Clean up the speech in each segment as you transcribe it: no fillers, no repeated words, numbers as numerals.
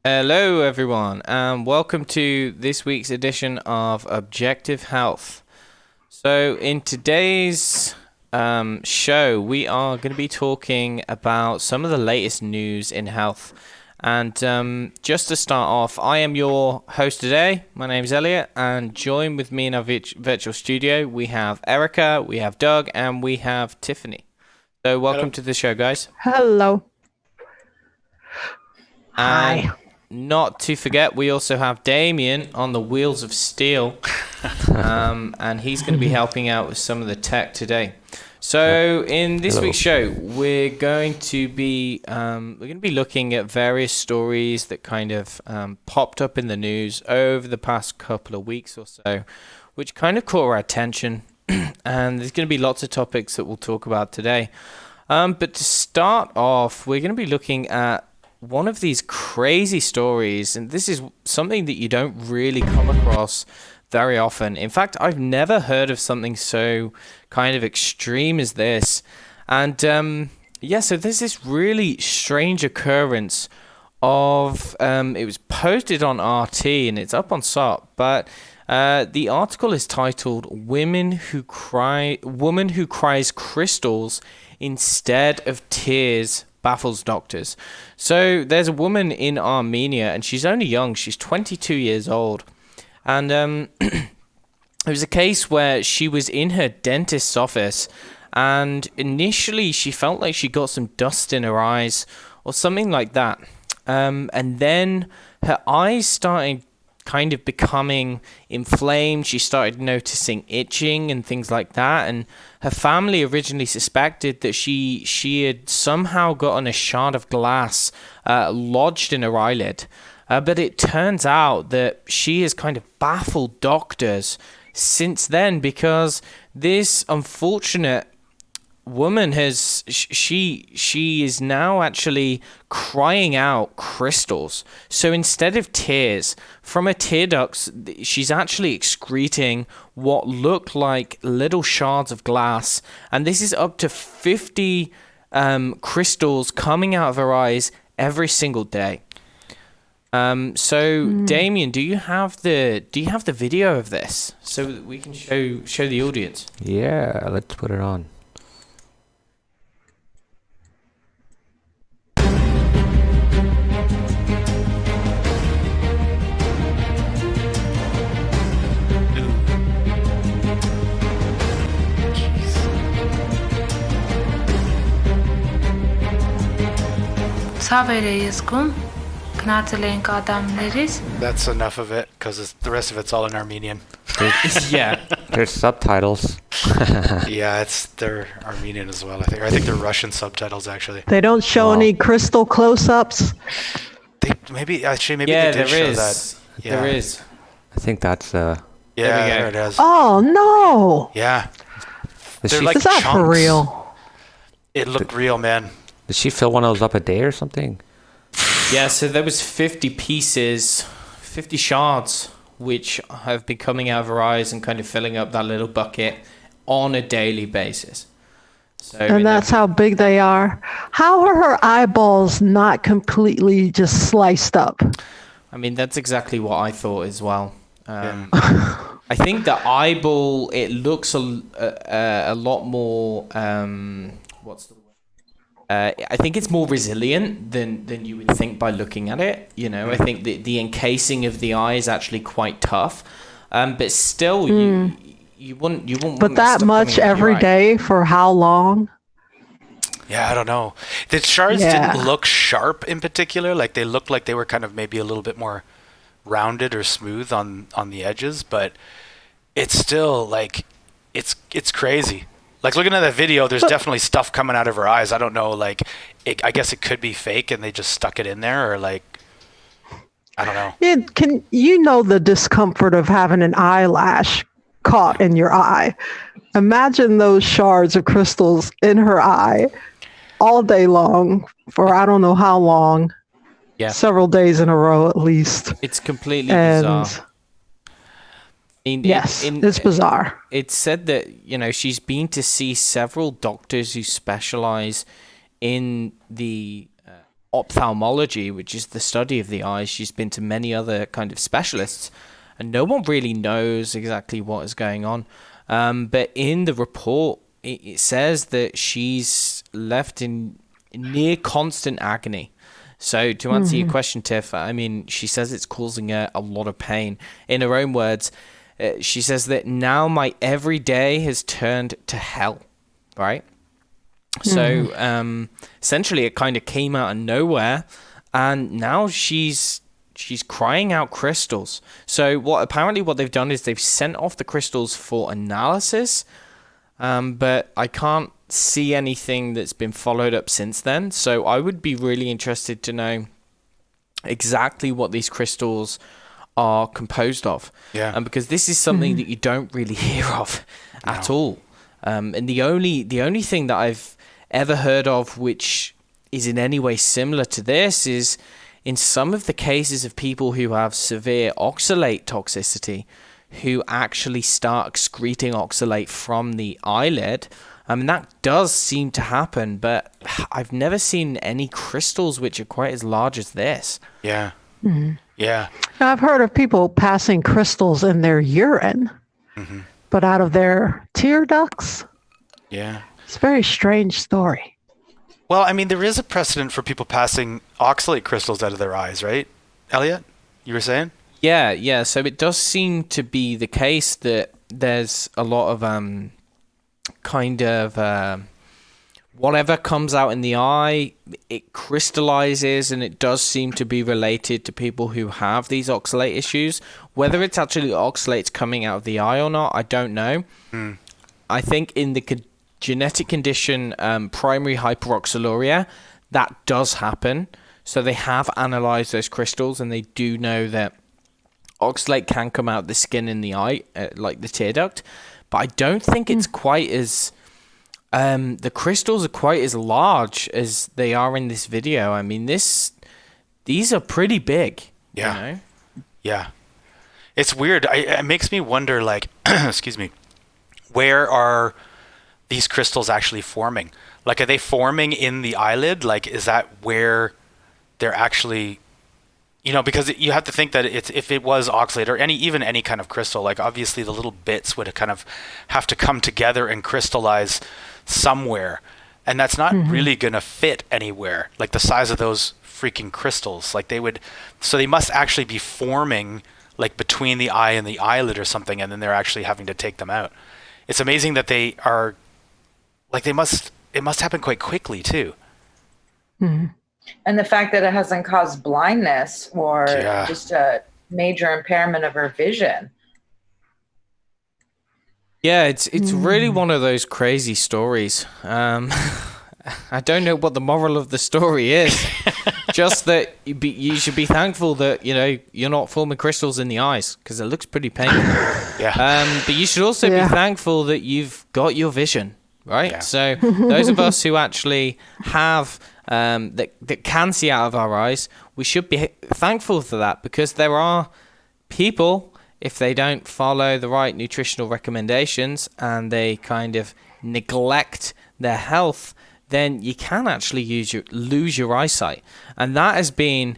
Hello, everyone, and welcome to this week's edition of Objective Health. So, in today's show, we are going to be talking about some of the latest news in health. And just to start off, I am your host today. My name is Elliot, and join with me in our virtual studio, we have Erica, we have Doug, and we have Tiffany. So, welcome to the show, guys. Hello. And Hi. not to forget, we also have Damien on the wheels of steel, and he's going to be helping out with some of the tech today. So in this week's show, we're going to be looking at various stories that kind of popped up in the news over the past couple of weeks or so, which kind of caught our attention. And there's going to be lots of topics that we'll talk about today. But to start off, we're going to be looking at one of these crazy stories, and this is something that you don't really come across very often. In fact, I've never heard of something so kind of extreme as this. And so there's this really strange occurrence of it was posted on RT and it's up on SOP, but the article is titled Woman Who Cries Crystals Instead of Tears Baffles Doctors. So there's a woman in Armenia, and she's only young. She's 22 years old. And it was a case where she was in her dentist's office, and initially she felt like she got some dust in her eyes or something like that. And then her eyes started kind of becoming inflamed. She started noticing itching and things like that, and her family originally suspected that she had somehow gotten a shard of glass lodged in her eyelid, but it turns out that she has kind of baffled doctors since then, because this unfortunate woman she is now actually crying out crystals. So instead of tears from her tear ducts, she's actually excreting what look like little shards of glass, and this is up to 50 crystals coming out of her eyes every single day. Damien, do you have the video of this so that we can show the audience? Yeah, let's put it on. That's enough of it, because the rest of it's all in Armenian. Yeah. There's subtitles. Yeah, they're Armenian as well, I think. Or I think they're Russian subtitles, actually. They don't show any crystal close-ups. Maybe Yeah, they did show is. that. Yeah. There is. I think that's There we there go. it is. Oh, no. Yeah. Does They're she, like Is that for chunks. real? It looked real, man. does she fill one of those up a day or something? Yeah, so there was 50 pieces, 50 shards, which have been coming out of her eyes and kind of filling up that little bucket on a daily basis. So And that's how big they are. How are her eyeballs not completely just sliced up? I mean, that's exactly what I thought as well. I think the eyeball, it looks a lot more, what's the word? I think it's more resilient than you would think by looking at it. You know, I think the encasing of the eye is actually quite tough, but still, you wouldn't. But that much every day for how long? Yeah, I don't know. The shards didn't look sharp in particular. Like, they looked like they were kind of maybe a little bit more rounded or smooth on the edges, but it's still, like, it's crazy. Like, looking at that video, there's definitely stuff coming out of her eyes. I don't know, like, I guess it could be fake and they just stuck it in there, or, like, I don't know. Can you know the discomfort of having an eyelash caught in your eye? Imagine those shards of crystals in her eye all day long for I don't know how long. Yeah. Several days in a row at least. It's completely bizarre. It's bizarre. It's said that, you know, she's been to see several doctors who specialize in the ophthalmology, which is the study of the eyes. She's been to many other kind of specialists, and no one really knows exactly what is going on. But in the report, it says that she's left in near constant agony. So to answer your question, Tiff, I mean, she says it's causing her a lot of pain. In her own words, she says that now my every day has turned to hell, right? So essentially it kind of came out of nowhere, and now she's crying out crystals. So what they've done is they've sent off the crystals for analysis, but I can't see anything that's been followed up since then. So I would be really interested to know exactly what these crystals are composed of. Yeah. Because this is something that you don't really hear of at all. And the only thing that I've ever heard of which is in any way similar to this is in some of the cases of people who have severe oxalate toxicity, who actually start excreting oxalate from the eyelid. That does seem to happen, but I've never seen any crystals which are quite as large as this. Yeah. Yeah. Now, I've heard of people passing crystals in their urine, but out of their tear ducts. Yeah. It's a very strange story. Well, I mean, there is a precedent for people passing oxalate crystals out of their eyes, right? Elliot, you were saying? Yeah. So it does seem to be the case that there's a lot of whatever comes out in the eye, it crystallizes, and it does seem to be related to people who have these oxalate issues. Whether it's actually oxalates coming out of the eye or not, I don't know. I think in the genetic condition primary hyperoxaluria, that does happen. So they have analyzed those crystals, and they do know that oxalate can come out the skin in the eye, like the tear duct. But I don't think it's quite as... the crystals are quite as large as they are in this video. I mean, these are pretty big. Yeah. You know? Yeah. It's weird. It makes me wonder, like, excuse me, where are these crystals actually forming? Like, are they forming in the eyelid? Like, is that where they're actually... You know, because you have to think that if it was oxalate or even any kind of crystal, like obviously the little bits would kind of have to come together and crystallize somewhere, and that's not really gonna fit anywhere. Like the size of those freaking crystals, like they must actually be forming like between the eye and the eyelid or something, and then they're actually having to take them out. It's amazing that they are like it must happen quite quickly too. And the fact that it hasn't caused blindness or just a major impairment of her vision. Yeah, it's really one of those crazy stories. I don't know what the moral of the story is. Just that you should be thankful that you're not forming crystals in the eyes, because it looks pretty painful. But you should also be thankful that you've got your vision, right? Yeah. So those of us who actually have that can see out of our eyes, we should be thankful for that, because there are people, if they don't follow the right nutritional recommendations and they kind of neglect their health, then you can actually lose your eyesight. And that has been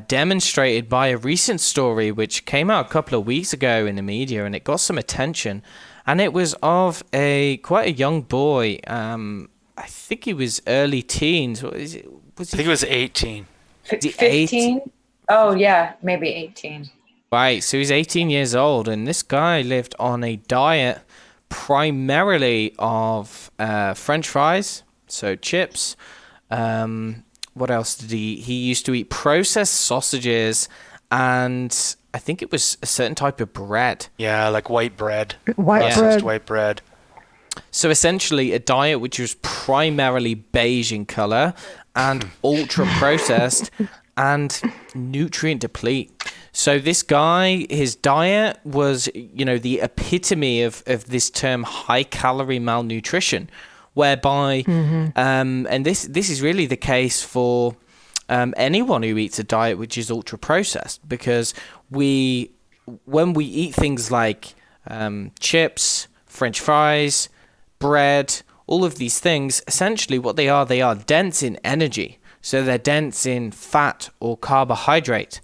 demonstrated by a recent story which came out a couple of weeks ago in the media, and it got some attention. And it was of quite a young boy. I think he was early teens. I think he was 18. 15? Oh, yeah, maybe 18. Right, so he's 18 years old, and this guy lived on a diet primarily of French fries, so chips. What else did he used to eat processed sausages, and I think it was a certain type of bread. Yeah, like white bread. Processed white bread. So essentially a diet which was primarily beige in color and ultra processed and nutrient deplete. So this guy, his diet was, the epitome of this term high calorie malnutrition, whereby, and this is really the case for anyone who eats a diet which is ultra processed, because when we eat things like chips, French fries, bread, all of these things, essentially what they are dense in energy. So they're dense in fat or carbohydrate,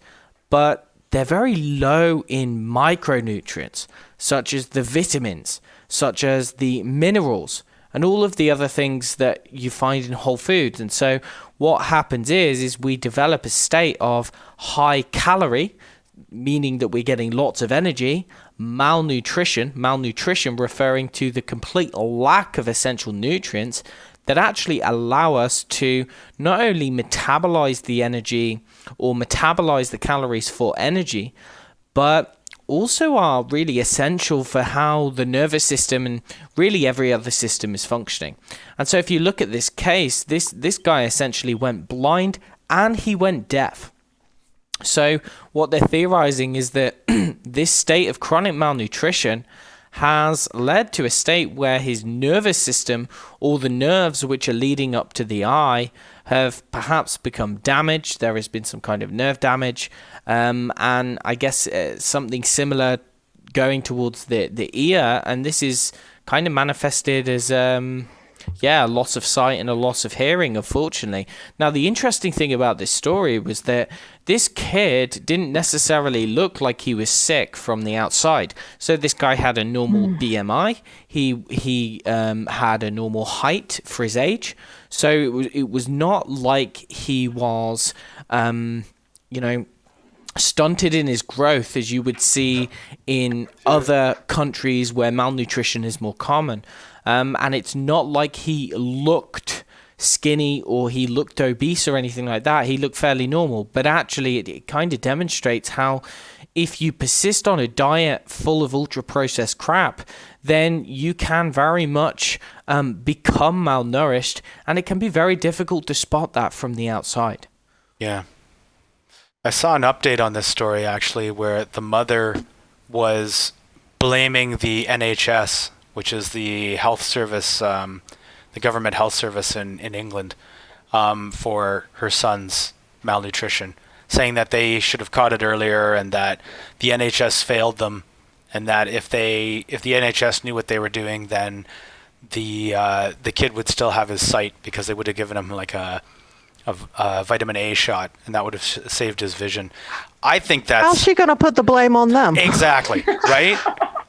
but they're very low in micronutrients, such as the vitamins, such as the minerals, and all of the other things that you find in whole foods. And so what happens is we develop a state of high calorie, meaning that we're getting lots of energy, malnutrition referring to the complete lack of essential nutrients that actually allow us to not only metabolize the energy or metabolize the calories for energy, but also are really essential for how the nervous system and really every other system is functioning. And so if you look at this case, this guy essentially went blind and he went deaf. So what they're theorizing is that this state of chronic malnutrition has led to a state where his nervous system, or the nerves which are leading up to the eye, have perhaps become damaged. There has been some kind of nerve damage, and I guess something similar going towards the ear, and this is kind of manifested as a loss of sight and a loss of hearing, unfortunately. Now, the interesting thing about this story was that this kid didn't necessarily look like he was sick from the outside. So this guy had a normal BMI. He had a normal height for his age. So it was not like he was, stunted in his growth as you would see in other countries where malnutrition is more common. And it's not like he looked skinny or he looked obese or anything like that. He looked fairly normal. But actually, it kind of demonstrates how if you persist on a diet full of ultra-processed crap, then you can very much become malnourished. And it can be very difficult to spot that from the outside. Yeah. I saw an update on this story, actually, where the mother was blaming the NHS, which is the health service, the government health service in England, for her son's malnutrition, saying that they should have caught it earlier and that the NHS failed them, and that if the NHS knew what they were doing, then the kid would still have his sight because they would have given him like a vitamin A shot, and that would have saved his vision. I think that's... How's she going to put the blame on them? Exactly, right?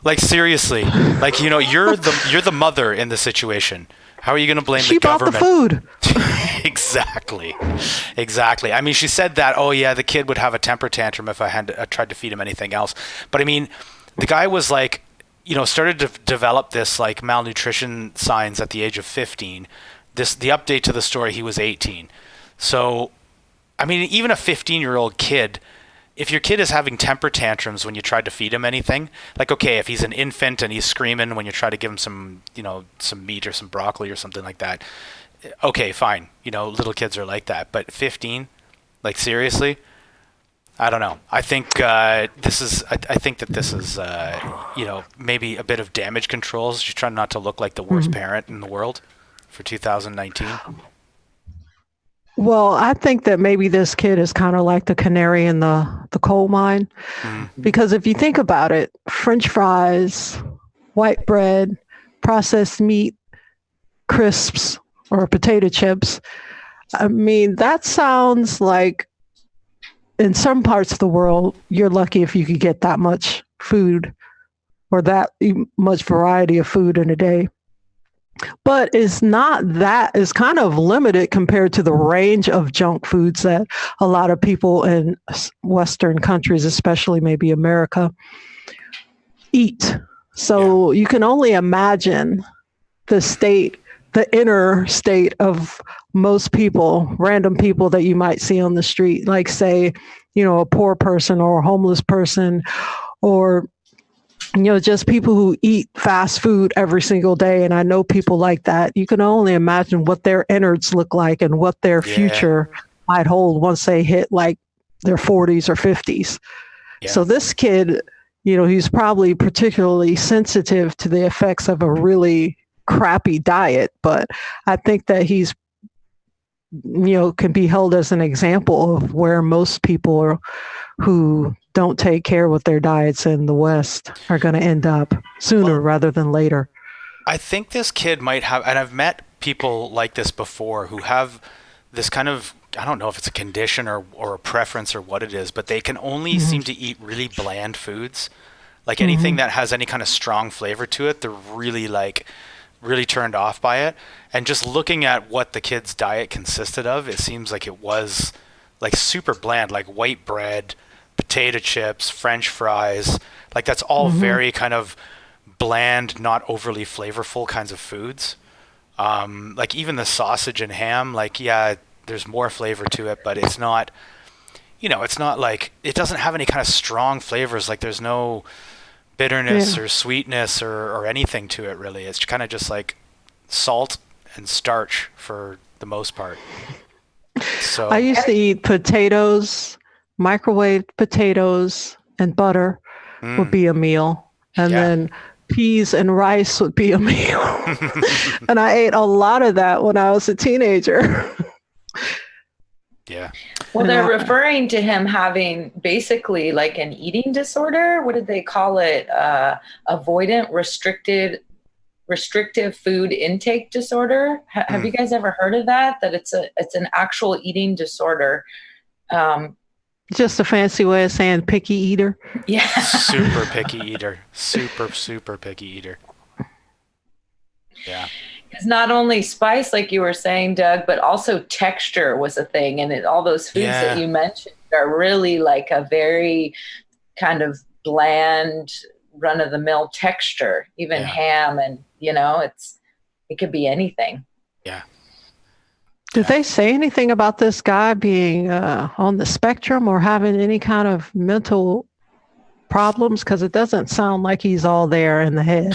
Like, seriously. Like, you're the mother in the situation. How are you going to blame the government? She bought the food. Exactly. I mean, she said that, oh yeah, the kid would have a temper tantrum if I had tried to feed him anything else. But I mean, the guy was like, started to develop this like malnutrition signs at the age of 15. The update to the story, he was 18. So, I mean, even a 15-year-old kid, if your kid is having temper tantrums when you try to feed him anything, like, okay, if he's an infant and he's screaming when you try to give him some meat or some broccoli or something like that, okay, fine. Little kids are like that. But 15, like, seriously? I don't know. I think this is maybe a bit of damage controls. Just trying not to look like the worst parent in the world for 2019. Well, I think that maybe this kid is kind of like the canary in the coal mine. Because if you think about it, French fries, white bread, processed meat, crisps, or potato chips, I mean, that sounds like in some parts of the world, you're lucky if you could get that much food or that much variety of food in a day. But it's kind of limited compared to the range of junk foods that a lot of people in Western countries, especially maybe America, eat. So you can only imagine the inner state of most people, random people that you might see on the street, like say, a poor person or a homeless person, or just people who eat fast food every single day. And I know people like that. You can only imagine what their innards look like and what their future might hold once they hit like their 40s or 50s. Yeah. So this kid, he's probably particularly sensitive to the effects of a really crappy diet. But I think that he's, can be held as an example of where most people who don't take care with their diets in the West are going to end up sooner rather than later. I think this kid might have, and I've met people like this before who have this kind of I don't know if it's a condition or a preference or what it is, but they can only seem to eat really bland foods. Like anything that has any kind of strong flavor to it, they're really really turned off by it. And just looking at what the kids' diet consisted of, it seems like it was like super bland, like white bread, potato chips, French fries. Like that's all very kind of bland, not overly flavorful kinds of foods. Like even the sausage and ham, like, yeah, there's more flavor to it, but it's not, it's not like, it doesn't have any kind of strong flavors. Like there's no bitterness or sweetness or anything to it really. It's kind of just like salt and starch for the most part. So I used to eat potatoes, microwaved potatoes and butter would be a meal. And then peas and rice would be a meal. And I ate a lot of that when I was a teenager. Yeah. Well, they're referring to him having basically like an eating disorder. What did they call it? Avoidant restrictive food intake disorder. Have you guys ever heard of that? That it's an actual eating disorder. Just a fancy way of saying picky eater. Yeah. Super picky eater. Super picky eater. Yeah. Because not only spice, like you were saying, Doug, but also texture was a thing. And all those foods that you mentioned are really like a very kind of bland, run-of-the-mill texture. Even ham, and it could be anything. Yeah. Did they say anything about this guy being on the spectrum or having any kind of mental problems? Because it doesn't sound like he's all there in the head.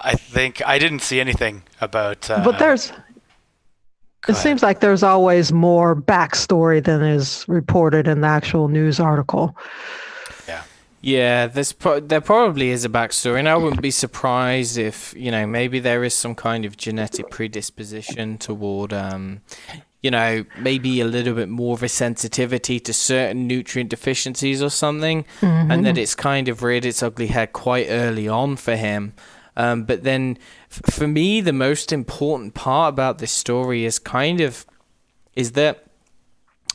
I think I didn't see anything about. But it seems like there's always more backstory than is reported in the actual news article. Yeah, there probably is a backstory, and I wouldn't be surprised if, maybe there is some kind of genetic predisposition toward, maybe a little bit more of a sensitivity to certain nutrient deficiencies or something, and that it's kind of reared its ugly head quite early on for him. But then, for me, the most important part about this story is that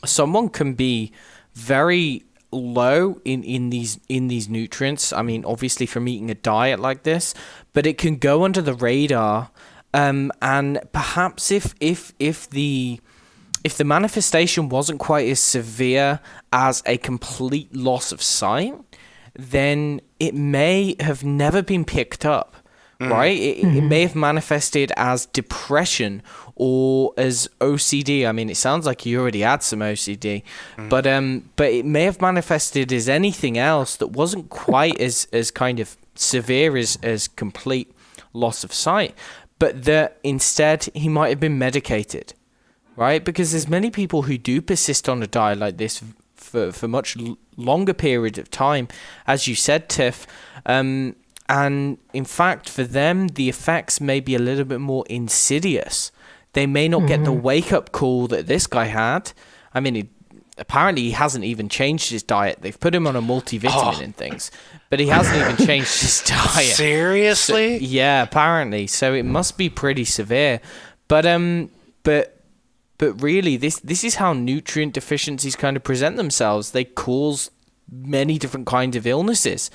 someone can be very low in these nutrients. I mean, obviously from eating a diet like this, but it can go under the radar. And perhaps if the manifestation wasn't quite as severe as a complete loss of sight, then it may have never been picked up. Right? It may have manifested as depression or as OCD. I mean, it sounds like you already had some OCD, but it may have manifested as anything else that wasn't quite as kind of severe as complete loss of sight, but that instead he might have been medicated, right? Because there's many people who do persist on a diet like this for much longer period of time, as you said, Tiff. And in fact, for them, the effects may be a little bit more insidious. They may not get the wake-up call that this guy had. I mean, apparently he hasn't even changed his diet. They've put him on a multivitamin and things, but he hasn't even changed his diet. Seriously? So, yeah, apparently. So it must be pretty severe. But really, this is how nutrient deficiencies kind of present themselves. They cause many different kinds of illnesses,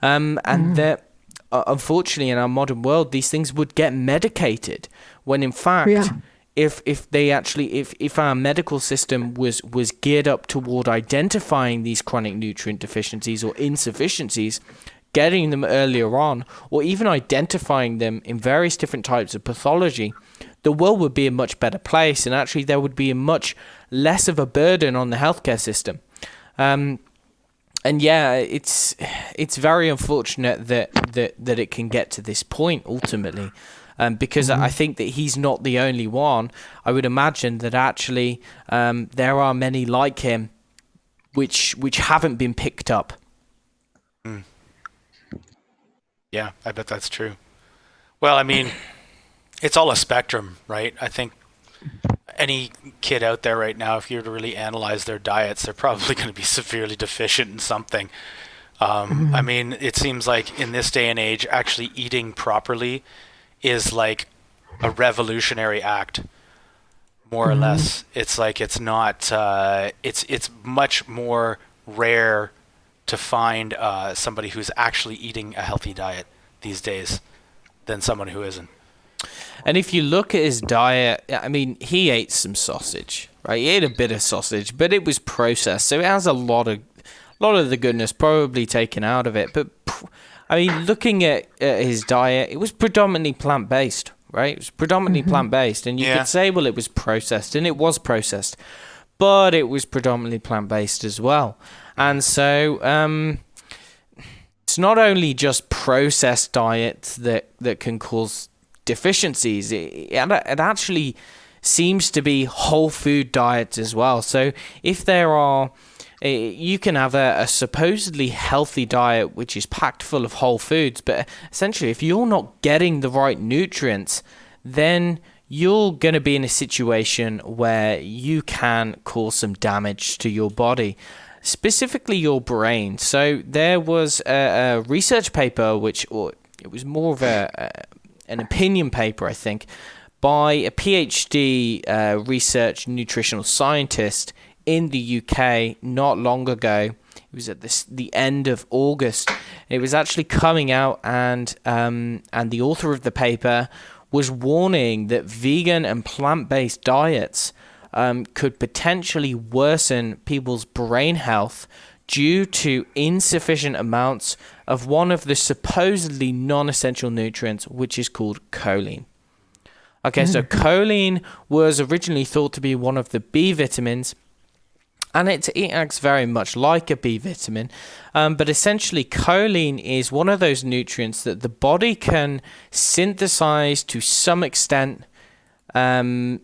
and that. Unfortunately, in our modern world, these things would get medicated. When in fact, if our medical system was geared up toward identifying these chronic nutrient deficiencies or insufficiencies, getting them earlier on, or even identifying them in various different types of pathology, the world would be a much better place, and actually there would be a much less of a burden on the healthcare system. And yeah, it's very unfortunate that it can get to this point ultimately, because I think that he's not the only one. I would imagine that actually there are many like him, which haven't been picked up. Yeah, I bet that's true. Well, I mean, it's all a spectrum, right? I think any kid out there right now, if you were to really analyze their diets, they're probably going to be severely deficient in something. I mean, it seems like in this day and age, actually eating properly is like a revolutionary act. more or less. It's like it's not. It's much more rare to find somebody who's actually eating a healthy diet these days than someone who isn't. And if you look at his diet, I mean, he ate some sausage, right? He ate a bit of sausage, but it was processed, so it has a lot of the goodness probably taken out of it. But I mean, looking at his diet, it was predominantly plant-based, right? It was predominantly plant-based, and you could say, well, it was processed, and it was processed, but it was predominantly plant-based as well. And so it's not only just processed diets that can cause deficiencies. It actually seems to be whole food diets as well. So if there are, you can have a supposedly healthy diet which is packed full of whole foods, but essentially if you're not getting the right nutrients, then you're going to be in a situation where you can cause some damage to your body, specifically your brain. So there was a research paper or it was more of an opinion paper, I think, by a PhD research nutritional scientist in the UK not long ago. It was at the end of August. It was actually coming out, and the author of the paper was warning that vegan and plant-based diets could potentially worsen people's brain health due to insufficient amounts of one of the supposedly non-essential nutrients, which is called choline. Okay, so choline was originally thought to be one of the B vitamins, and it acts very much like a B vitamin, but essentially choline is one of those nutrients that the body can synthesize to some extent in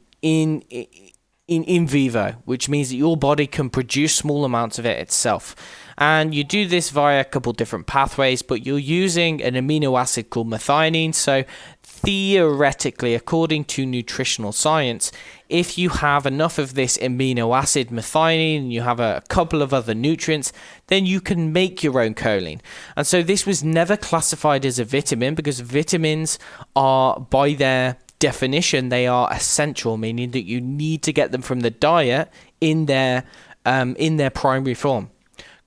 vivo, which means that your body can produce small amounts of it itself. And you do this via a couple different pathways, but you're using an amino acid called methionine. So theoretically, according to nutritional science, if you have enough of this amino acid methionine and you have a couple of other nutrients, then you can make your own choline. And so this was never classified as a vitamin, because vitamins are, by their definition, they are essential, meaning that you need to get them from the diet in their primary form.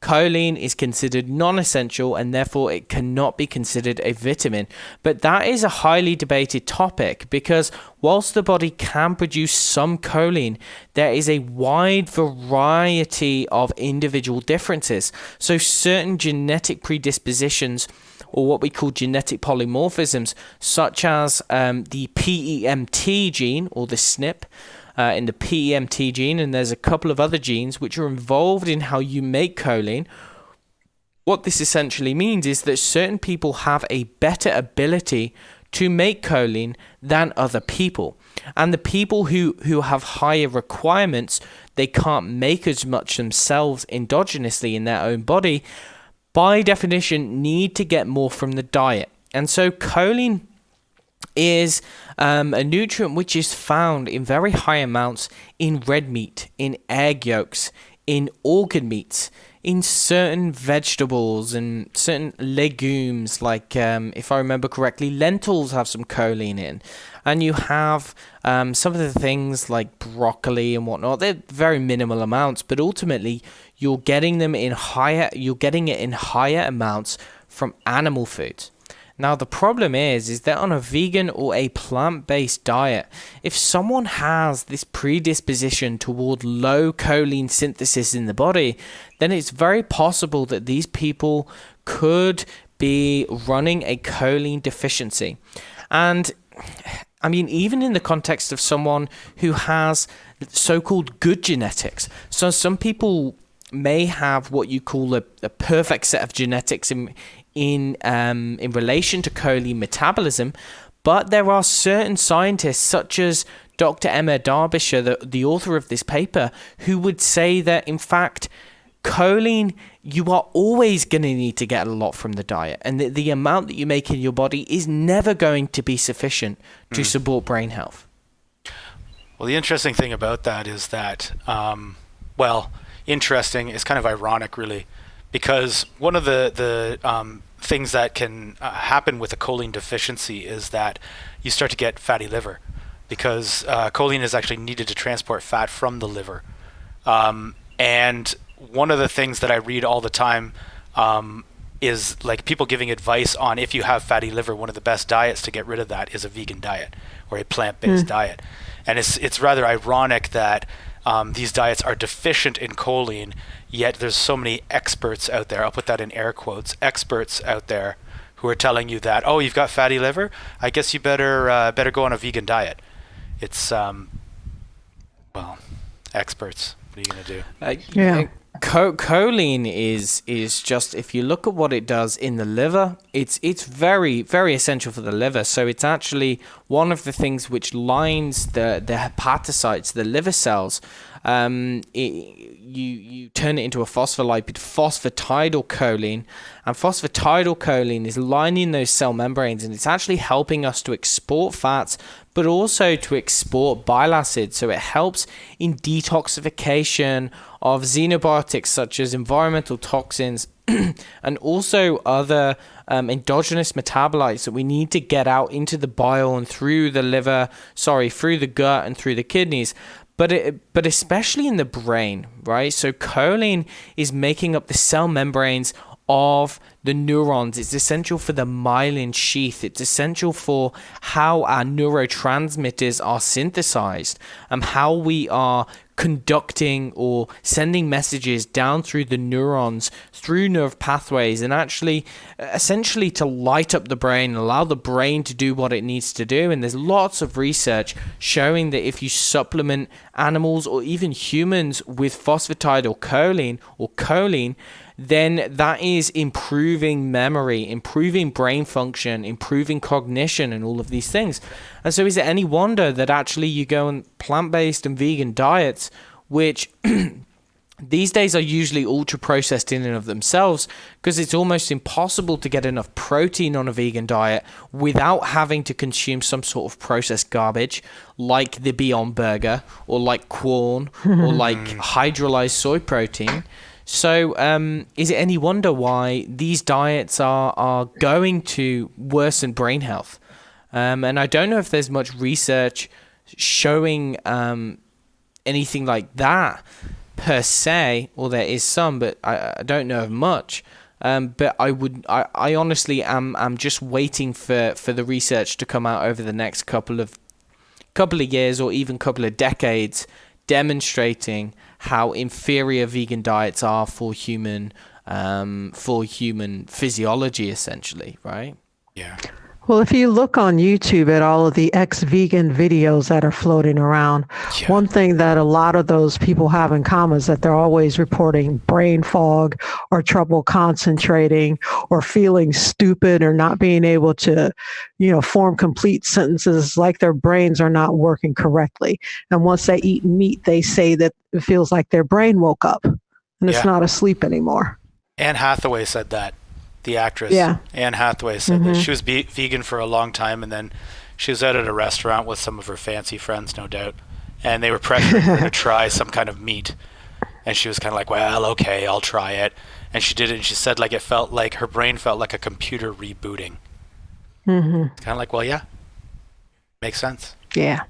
Choline is considered non-essential, and therefore it cannot be considered a vitamin. But that is a highly debated topic, because whilst the body can produce some choline, there is a wide variety of individual differences. So certain genetic predispositions, or what we call genetic polymorphisms, such as the PEMT gene, or the SNP, in the PEMT gene, and there's a couple of other genes which are involved in how you make choline. What this essentially means is that certain people have a better ability to make choline than other people. And the people who have higher requirements, they can't make as much themselves endogenously in their own body, by definition need to get more from the diet. And so choline is a nutrient which is found in very high amounts in red meat, in egg yolks, in organ meats, in certain vegetables and certain legumes, like if I remember correctly, lentils have some choline in, and you have some of the things like broccoli and whatnot. They're very minimal amounts, but ultimately you're getting it in higher amounts from animal foods. Now, the problem is that on a vegan or a plant-based diet, if someone has this predisposition toward low choline synthesis in the body, then it's very possible that these people could be running a choline deficiency. And I mean, even in the context of someone who has so-called good genetics. So some people may have what you call a perfect set of genetics in relation to choline metabolism, but there are certain scientists, such as Dr. Emma Derbyshire, the author of this paper, who would say that in fact choline, you are always going to need to get a lot from the diet, and the amount that you make in your body is never going to be sufficient to support brain health. Well, the interesting thing about that is that, interesting is kind of ironic, really, because one of the things that can happen with a choline deficiency is that you start to get fatty liver. because choline is actually needed to transport fat from the liver. And one of the things that I read all the time is like people giving advice on if you have fatty liver, one of the best diets to get rid of that is a vegan diet or a plant-based diet. And it's rather ironic that these diets are deficient in choline, yet there's so many experts out there, I'll put that in air quotes, experts out there who are telling you that, oh, you've got fatty liver, I guess you better go on a vegan diet. It's, well, experts. What are you going to do? Yeah. Choline is just, if you look at what it does in the liver, it's very, very essential for the liver. So it's actually one of the things which lines the hepatocytes, the liver cells. You turn it into a phospholipid, phosphatidylcholine, and phosphatidylcholine is lining those cell membranes, and it's actually helping us to export fats, but also to export bile acids. So it helps in detoxification of xenobiotics such as environmental toxins and also other endogenous metabolites that we need to get out into the bile and through the liver, through the gut and through the kidneys. But especially in the brain, right? So choline is making up the cell membranes of the neurons. It's essential for the myelin sheath. It's essential for how our neurotransmitters are synthesized and how we are conducting or sending messages down through the neurons, through nerve pathways, and actually essentially to light up the brain, allow the brain to do what it needs to do. And there's lots of research showing that if you supplement animals or even humans with phosphatidylcholine or choline, then that is improving memory, improving brain function, improving cognition, and all of these things. And so is it any wonder that actually you go on plant-based and vegan diets, which these days are usually ultra-processed in and of themselves, because it's almost impossible to get enough protein on a vegan diet without having to consume some sort of processed garbage, like the Beyond Burger, or like corn, or like hydrolyzed soy protein. So is it any wonder why these diets are going to worsen brain health? And I don't know if there's much research showing anything like that per se, or there is some, but I don't know of much. But I honestly am just waiting for the research to come out over the next couple of years or even couple of decades, demonstrating how inferior vegan diets are for human physiology, essentially, right? Yeah. Well, if you look on YouTube at all of the ex-vegan videos that are floating around, one thing that a lot of those people have in common is that they're always reporting brain fog or trouble concentrating or feeling stupid or not being able to, form complete sentences, like their brains are not working correctly. And once they eat meat, they say that it feels like their brain woke up and it's not asleep anymore. Anne Hathaway said that. The actress, Anne Hathaway, said that she was vegan for a long time, and then she was out at a restaurant with some of her fancy friends, no doubt, and they were pressuring her to try some kind of meat, and she was kind of like, well, okay, I'll try it, and she did it, and she said like it felt like her brain felt like a computer rebooting. It's kind of like, well, yeah, makes sense. Yeah.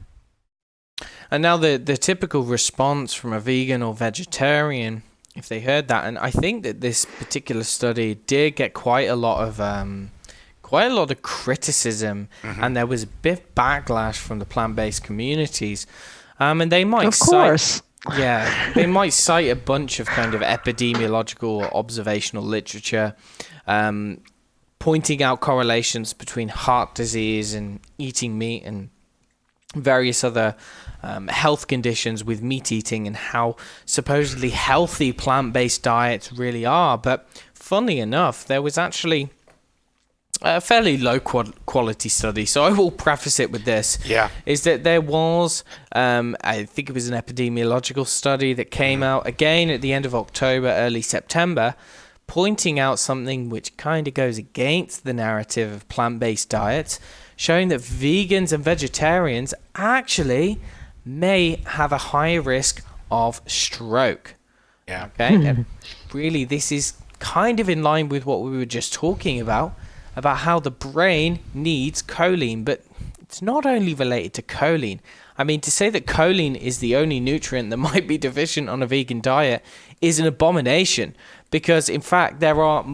And now the typical response from a vegan or vegetarian, if they heard that, and I think that this particular study did get quite a lot of criticism, and there was a bit backlash from the plant-based communities, and they might they might cite a bunch of kind of epidemiological or observational literature, pointing out correlations between heart disease and eating meat and various other health conditions with meat eating, and how supposedly healthy plant-based diets really are. But funnily enough, there was actually a fairly low quality study. So I will preface it with this. Is that there was, I think it was an epidemiological study that came out again at the end of October, early September, pointing out something which kind of goes against the narrative of plant-based diets, showing that vegans and vegetarians actually may have a higher risk of stroke. Yeah. Okay. And really, this is kind of in line with what we were just talking about how the brain needs choline. But it's not only related to choline. I mean, to say that choline is the only nutrient that might be deficient on a vegan diet is an abomination, because in fact there are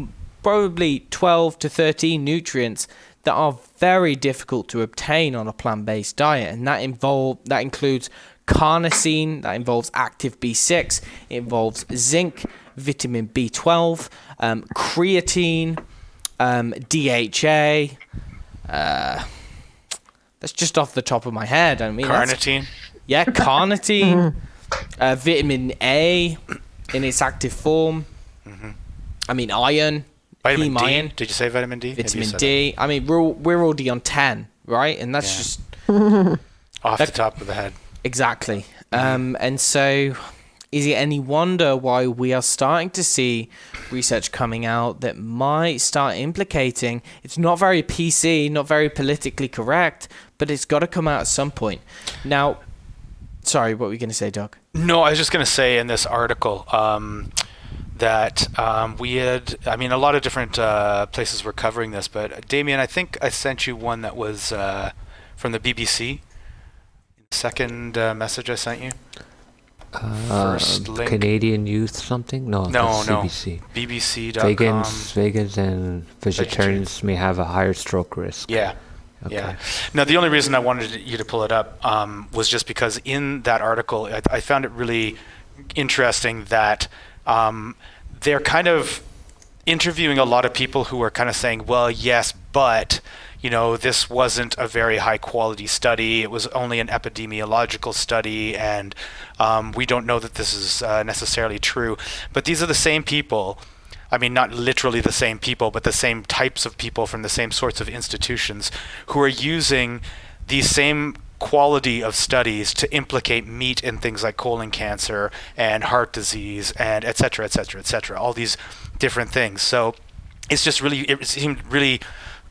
probably 12 to 13 nutrients that are very difficult to obtain on a plant-based diet, and that includes carnosine, that involves active B6, it involves zinc, vitamin B12, creatine, DHA. That's just off the top of my head. I mean, carnitine. Yeah, carnitine, vitamin A in its active form. Mm-hmm. I mean, iron, vitamin D. iron. Did you say vitamin D? Vitamin D. I mean, we're already on 10, right? And that's just off the top of the head. Exactly. And so, is it any wonder why we are starting to see research coming out that might start implicating? It's not very PC, not very politically correct, but it's got to come out at some point. Now, sorry, what were you going to say, Doug? No, I was just going to say in this article that we had, I mean, a lot of different places were covering this, but Damien, I think I sent you one that was from the BBC. Second message I sent you. First link. Canadian Youth something? No, CBC. BBC.com. Vegans and vegetarians may have a higher stroke risk. Yeah. Okay. Yeah. Now, the only reason I wanted you to pull it up was just because in that article, I found it really interesting that they're kind of interviewing a lot of people who are kind of saying, well, yes, but this wasn't a very high quality study. It was only an epidemiological study, and we don't know that this is necessarily true. But these are the same people, I mean, not literally the same people, but the same types of people from the same sorts of institutions who are using these same quality of studies to implicate meat in things like colon cancer and heart disease and et cetera, et cetera, et cetera, all these different things. So it seemed really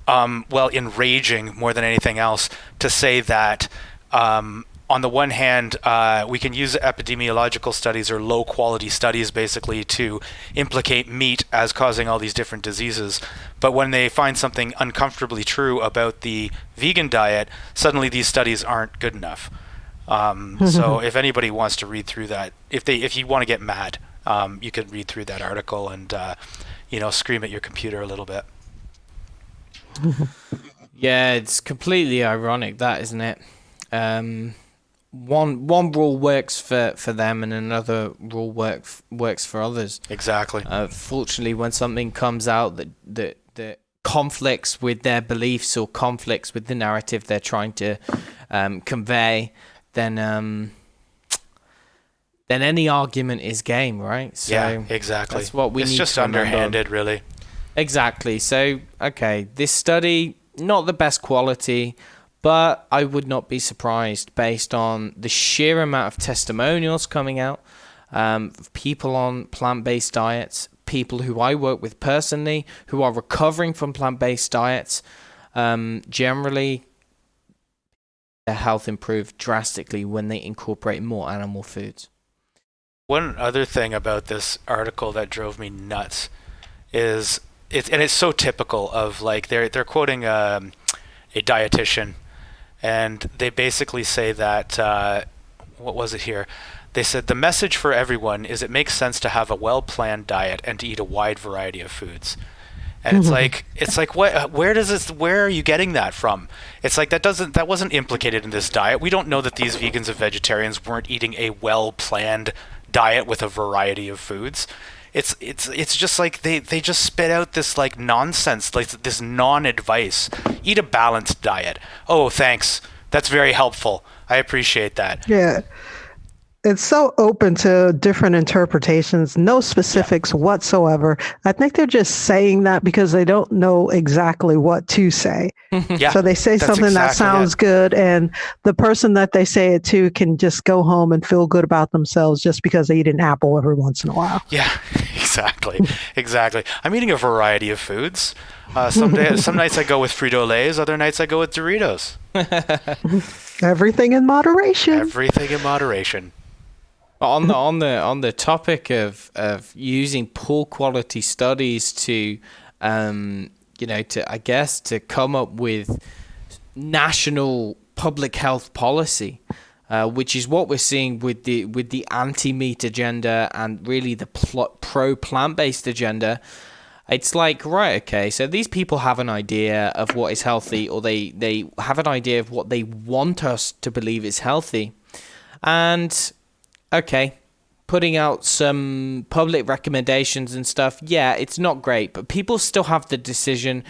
enraging more than anything else to say that on the one hand, we can use epidemiological studies or low quality studies basically to implicate meat as causing all these different diseases. But when they find something uncomfortably true about the vegan diet, suddenly these studies aren't good enough. So if anybody wants to read through that, if you want to get mad, you could read through that article and scream at your computer a little bit. Yeah, it's completely ironic, that, isn't it? One rule works for them and another rule works for others. Exactly. Fortunately, when something comes out that conflicts with their beliefs or conflicts with the narrative they're trying to convey, then any argument is game, right? So yeah, exactly. That's what we need to remember. It's just underhanded, really. Exactly. So, okay, this study, not the best quality, but I would not be surprised based on the sheer amount of testimonials coming out of people on plant-based diets, people who I work with personally who are recovering from plant-based diets. Generally, their health improved drastically when they incorporate more animal foods. One other thing about this article that drove me nuts is it's so typical of, like, they're quoting a dietitian, and they basically say that what was it here? They said the message for everyone is it makes sense to have a well-planned diet and to eat a wide variety of foods. And it's like what? Where are you getting that from? It's like that wasn't implicated in this diet. We don't know that these vegans and vegetarians weren't eating a well-planned diet with a variety of foods. It's just like they just spit out this like nonsense, like this non-advice. Eat a balanced diet. Oh, thanks. That's very helpful. I appreciate that. Yeah. It's so open to different interpretations, no specifics whatsoever. I think they're just saying that because they don't know exactly what to say. Yeah, so they say something that sounds good, and the person that they say it to can just go home and feel good about themselves just because they eat an apple every once in a while. Yeah, exactly. I'm eating a variety of foods. Some nights I go with Frito-Lays, other nights I go with Doritos. Everything in moderation. Everything in moderation. On the topic of using poor quality studies to to come up with national public health policy, which is what we're seeing with the anti-meat agenda and really the pro plant-based agenda. It's like, right, okay, so these people have an idea of what is healthy, or they have an idea of what they want us to believe is healthy. And, okay, putting out some public recommendations and stuff, yeah, it's not great, but people still have the decision.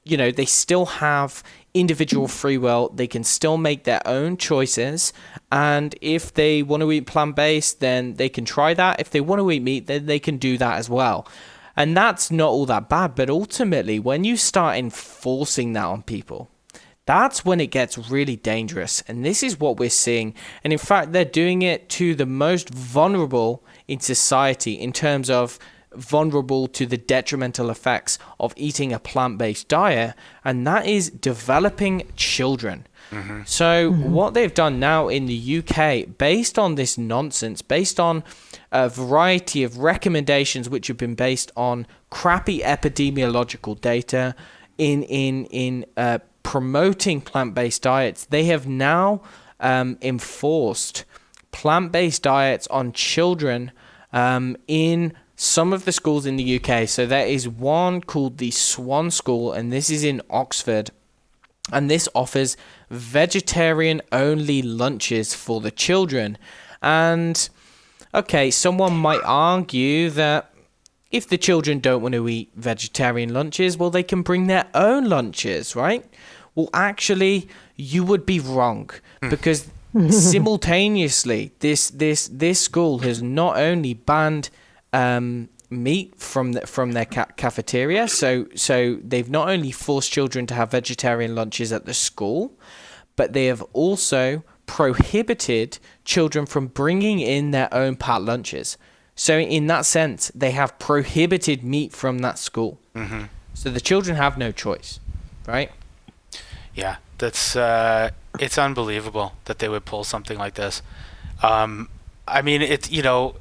You know, they still have individual free will. They can still make their own choices. And if they want to eat plant-based, then they can try that. If they want to eat meat, then they can do that as well. And that's not all that bad. But ultimately, when you start enforcing that on people, that's when it gets really dangerous. And this is what we're seeing. And in fact, they're doing it to the most vulnerable in society in terms of vulnerable to the detrimental effects of eating a plant-based diet. And that is developing children. So what they've done now in the UK, based on this nonsense, based on a variety of recommendations which have been based on crappy epidemiological data in promoting plant-based diets, they have now enforced plant-based diets on children in some of the schools in the UK. So there is one called the Swan School, and this is in Oxford. And this offers vegetarian-only lunches for the children. And, okay, someone might argue that if the children don't want to eat vegetarian lunches, well, they can bring their own lunches, right? Well, actually, you would be wrong, because simultaneously, this school has not only banned meat from their cafeteria, so they've not only forced children to have vegetarian lunches at the school, but they have also prohibited children from bringing in their own packed lunches. So in that sense, they have prohibited meat from that school. So the children have no choice, right? Yeah, that's it's unbelievable that they would pull something like this. I mean, it's, you know,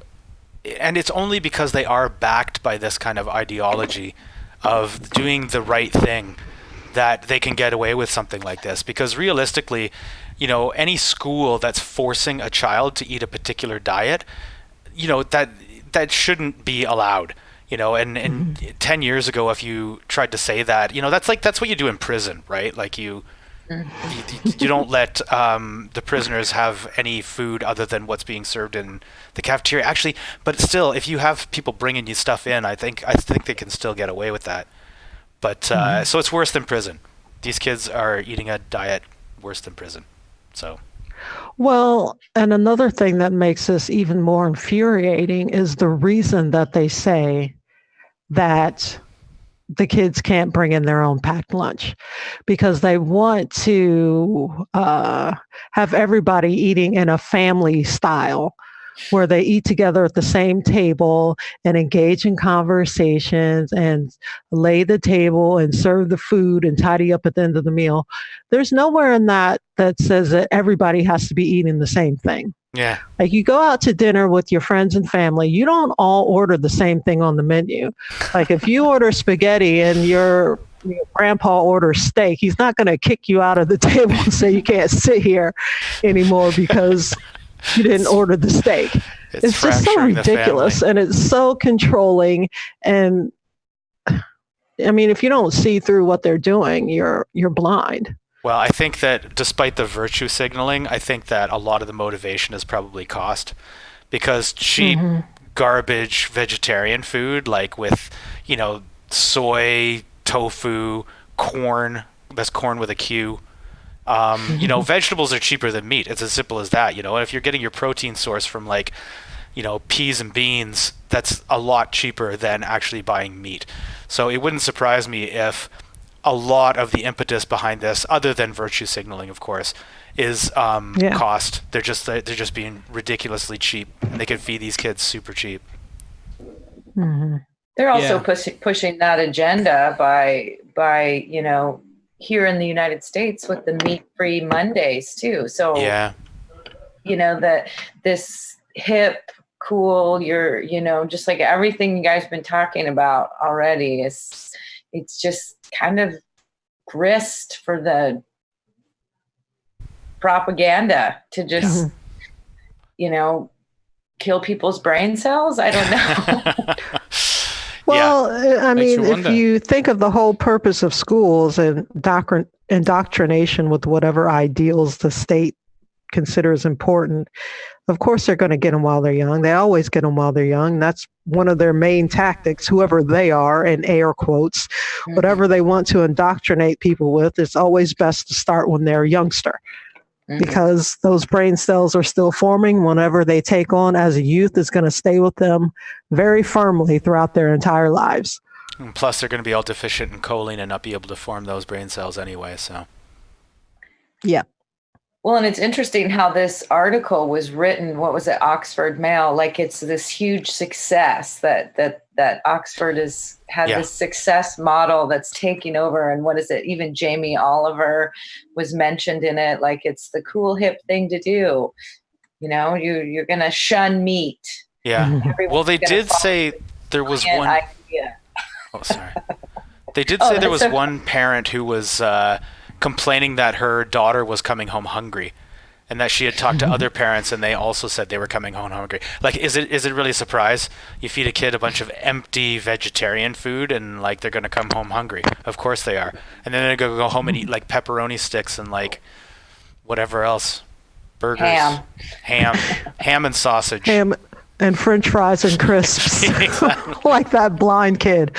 and it's only because they are backed by this kind of ideology of doing the right thing that they can get away with something like this. Because realistically, you know, any school that's forcing a child to eat a particular diet, you know, that shouldn't be allowed. You know, and 10 years ago, if you tried to say that, you know, that's what you do in prison, right? Like you don't let the prisoners have any food other than what's being served in the cafeteria. Actually, but still, if you have people bringing you stuff in, I think they can still get away with that. But so it's worse than prison. These kids are eating a diet worse than prison. So. Well, and another thing that makes this even more infuriating is the reason that they say that the kids can't bring in their own packed lunch, because they want to have everybody eating in a family style where they eat together at the same table and engage in conversations and lay the table and serve the food and tidy up at the end of the meal. There's nowhere in that says that everybody has to be eating the same thing. Yeah. Like, you go out to dinner with your friends and family, you don't all order the same thing on the menu. Like, if you order spaghetti and your grandpa orders steak, he's not going to kick you out of the table and say you can't sit here anymore because you didn't order the steak. It's just so ridiculous, and it's so controlling. And I mean, if you don't see through what they're doing, you're blind. Well, I think that despite the virtue signaling, I think that a lot of the motivation is probably cost, because cheap, garbage vegetarian food, like with, you know, soy, tofu, corn, that's corn with a Q. You know, vegetables are cheaper than meat. It's as simple as that, you know. And if you're getting your protein source from, like, you know, peas and beans, that's a lot cheaper than actually buying meat. So it wouldn't surprise me if a lot of the impetus behind this, other than virtue signaling, of course, is cost. They're just being ridiculously cheap, and they can feed these kids super cheap. They're also pushing that agenda by you know, here in the United States with the meat-free Mondays too. So you know, that this hip, cool, you know, just like everything you guys been talking about already, it's just kind of grist for the propaganda to just, kill people's brain cells. I don't know. Well, I mean, if you think of the whole purpose of schools and indoctrination with whatever ideals the state considers important, of course they're going to get them while they're young. They always get them while they're young. That's one of their main tactics, whoever they are, in air quotes. Whatever they want to indoctrinate people with, it's always best to start when they're a youngster. Because those brain cells are still forming. Whenever they take on as a youth, it's going to stay with them very firmly throughout their entire lives. And plus, they're going to be all deficient in choline and not be able to form those brain cells anyway. So, yeah. Well, and it's interesting how this article was written. What was it, Oxford Mail? Like it's this huge success that Oxford has had this success model that's taking over. And what is it? Even Jamie Oliver was mentioned in it. Like it's the cool hip thing to do. You're going to shun meat. Yeah. Well, they did say there was one idea. Oh, sorry. They did say there was one parent who was complaining that her daughter was coming home hungry, and that she had talked to other parents and they also said they were coming home hungry. Like, is it really a surprise? You feed a kid a bunch of empty vegetarian food and like they're going to come home hungry. Of course they are. And then they're going to go home and eat like pepperoni sticks and like whatever else. Burgers. Ham and sausage. Ham and French fries and crisps. Like that blind kid.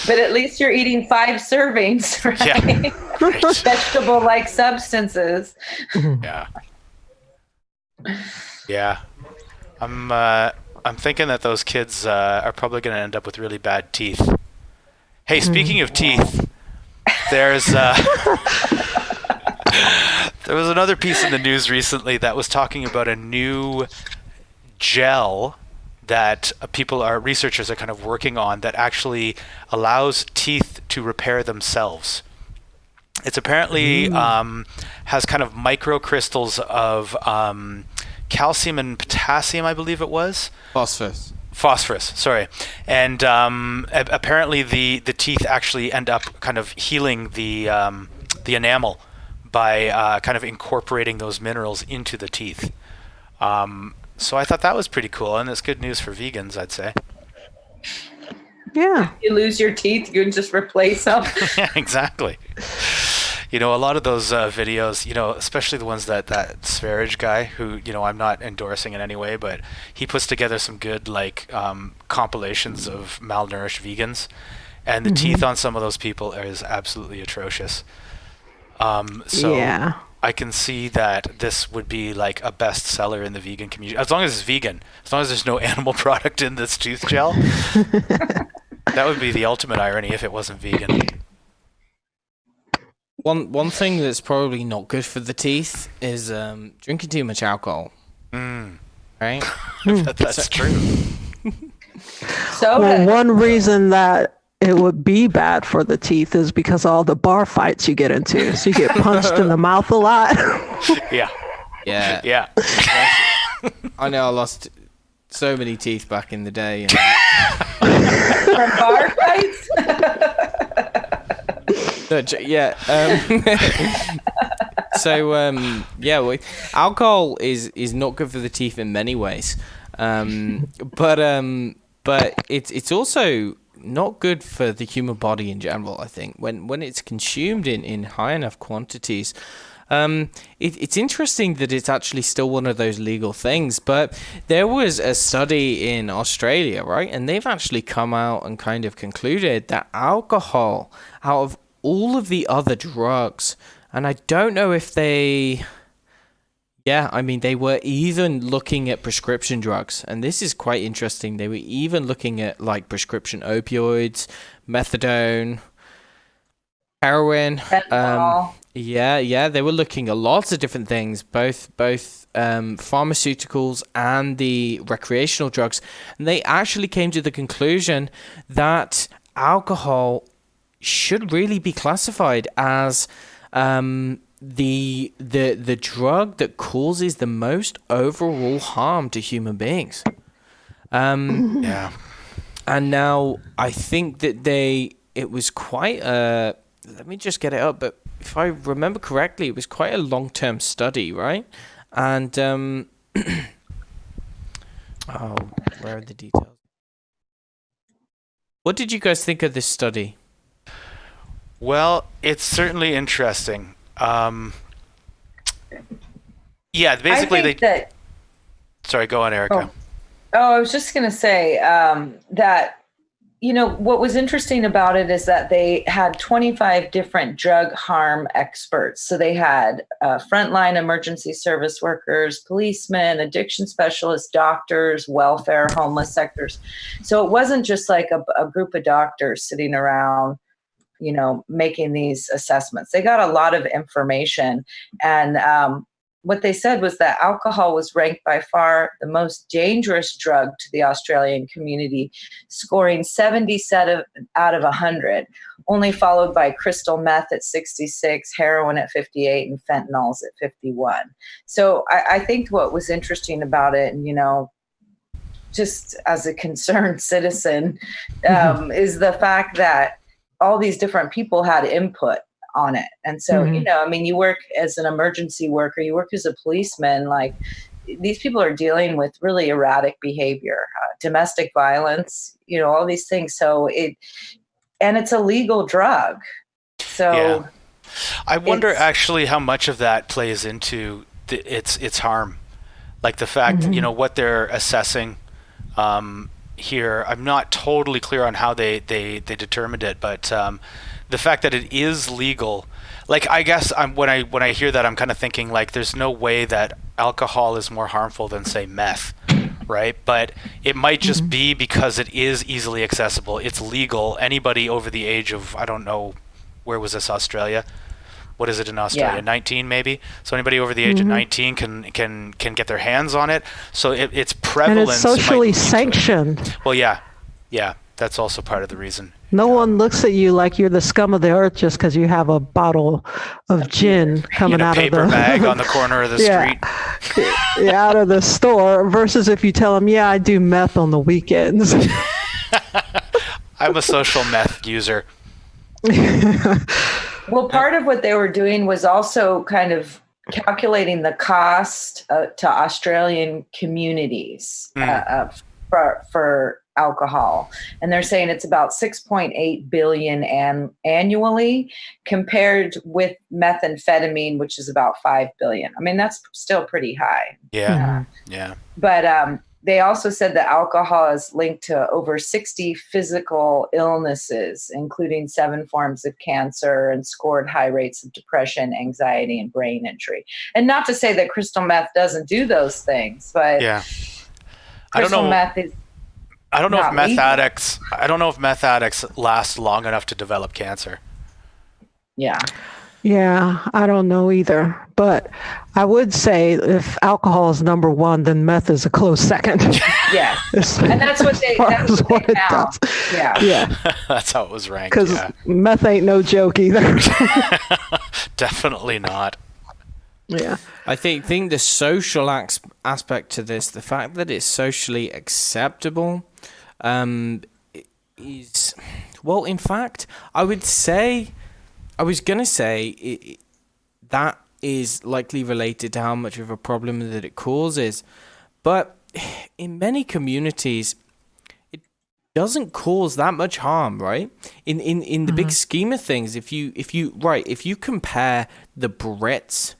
But at least you're eating 5 servings, right? Right. Vegetable-like substances. Yeah. I'm thinking that those kids are probably going to end up with really bad teeth. Hey, speaking of teeth, there's there was another piece in the news recently that was talking about a new gel that researchers are kind of working on that actually allows teeth to repair themselves. It's apparently has kind of microcrystals of calcium and potassium, I believe it was. Phosphorus, sorry. And apparently the teeth actually end up kind of healing the enamel by kind of incorporating those minerals into the teeth. So I thought that was pretty cool, and it's good news for vegans, I'd say. Yeah. You lose your teeth, you can just replace them. Yeah, exactly. A lot of those videos, especially the ones that Sverige guy, who, I'm not endorsing in any way, but he puts together some good, compilations of malnourished vegans, and the teeth on some of those people is absolutely atrocious. Yeah. I can see that this would be like a bestseller in the vegan community, as long as it's vegan, as long as there's no animal product in this tooth gel. That would be the ultimate irony if it wasn't vegan. One thing that's probably not good for the teeth is drinking too much alcohol. Right? That's true. One reason that it would be bad for the teeth is because of all the bar fights you get into. So you get punched in the mouth a lot. Yeah. I know I lost so many teeth back in the day. From bar fights? Alcohol is not good for the teeth in many ways. But it's also not good for the human body in general, I think, when it's consumed in high enough quantities. It's interesting that it's actually still one of those legal things, but there was a study in Australia, right? And they've actually come out and kind of concluded that alcohol, out of all of the other drugs, and I don't know if they were even looking at prescription drugs, and this is quite interesting. They were even looking at like prescription opioids, methadone, heroin. They were looking at lots of different things, both pharmaceuticals and the recreational drugs. And they actually came to the conclusion that alcohol should really be classified as the drug that causes the most overall harm to human beings. And now I think that it was quite a, let me just get it up, but if I remember correctly, it was quite a long-term study, right? And oh, where are the details? What did you guys think of this study? Well, it's certainly interesting. Yeah, basically Sorry, go on, Erica. I was just going to say that, what was interesting about it is that they had 25 different drug harm experts. So they had frontline emergency service workers, policemen, addiction specialists, doctors, welfare, homeless sectors. So it wasn't just like a group of doctors sitting around, making these assessments. They got a lot of information. And what they said was that alcohol was ranked by far the most dangerous drug to the Australian community, scoring 77 out of 100, only followed by crystal meth at 66, heroin at 58, and fentanyls at 51. So I think what was interesting about it, and, just as a concerned citizen, is the fact that all these different people had input on it. And so, you work as an emergency worker, you work as a policeman, like these people are dealing with really erratic behavior, domestic violence, all these things. So it's a legal drug. So I wonder actually how much of that plays into its harm. Like the fact, what they're assessing here. I'm not totally clear on how they determined it, but the fact that it is legal, like I guess when I hear that, I'm kind of thinking like there's no way that alcohol is more harmful than say meth, right? But it might just be because it is easily accessible. It's legal. Anybody over the age of, I don't know, where was this, Australia? What is it in Australia? 19 maybe. So anybody over the age of 19 can get their hands on it. So its prevalence. And it's socially sanctioned. Well, yeah, that's also part of the reason. No one looks at you like you're the scum of the earth just because you have a bottle of gin coming out of the paper bag on the corner of the street. Out of the store. Versus if you tell them, I do meth on the weekends. I'm a social meth user. Well, part of what they were doing was also kind of calculating the cost to Australian communities for alcohol. And they're saying it's about 6.8 billion annually compared with methamphetamine, which is about 5 billion. I mean, that's still pretty high. Yeah. But they also said that alcohol is linked to over 60 physical illnesses, including 7 forms of cancer and scored high rates of depression, anxiety, and brain injury. And not to say that crystal meth doesn't do those things, but crystal meth is I don't know if meth addicts last long enough to develop cancer. Yeah, I don't know either. But I would say if alcohol is number one, then meth is a close second. Yeah. And that's what they found. Yeah. That's how it was ranked. Because meth ain't no joke either. Definitely not. Yeah. I think the social aspect to this, the fact that it's socially acceptable, is, well, in fact, I was going to say that is likely related to how much of a problem that it causes. But in many communities, it doesn't cause that much harm, right? In the big scheme of things, if you compare the Brits,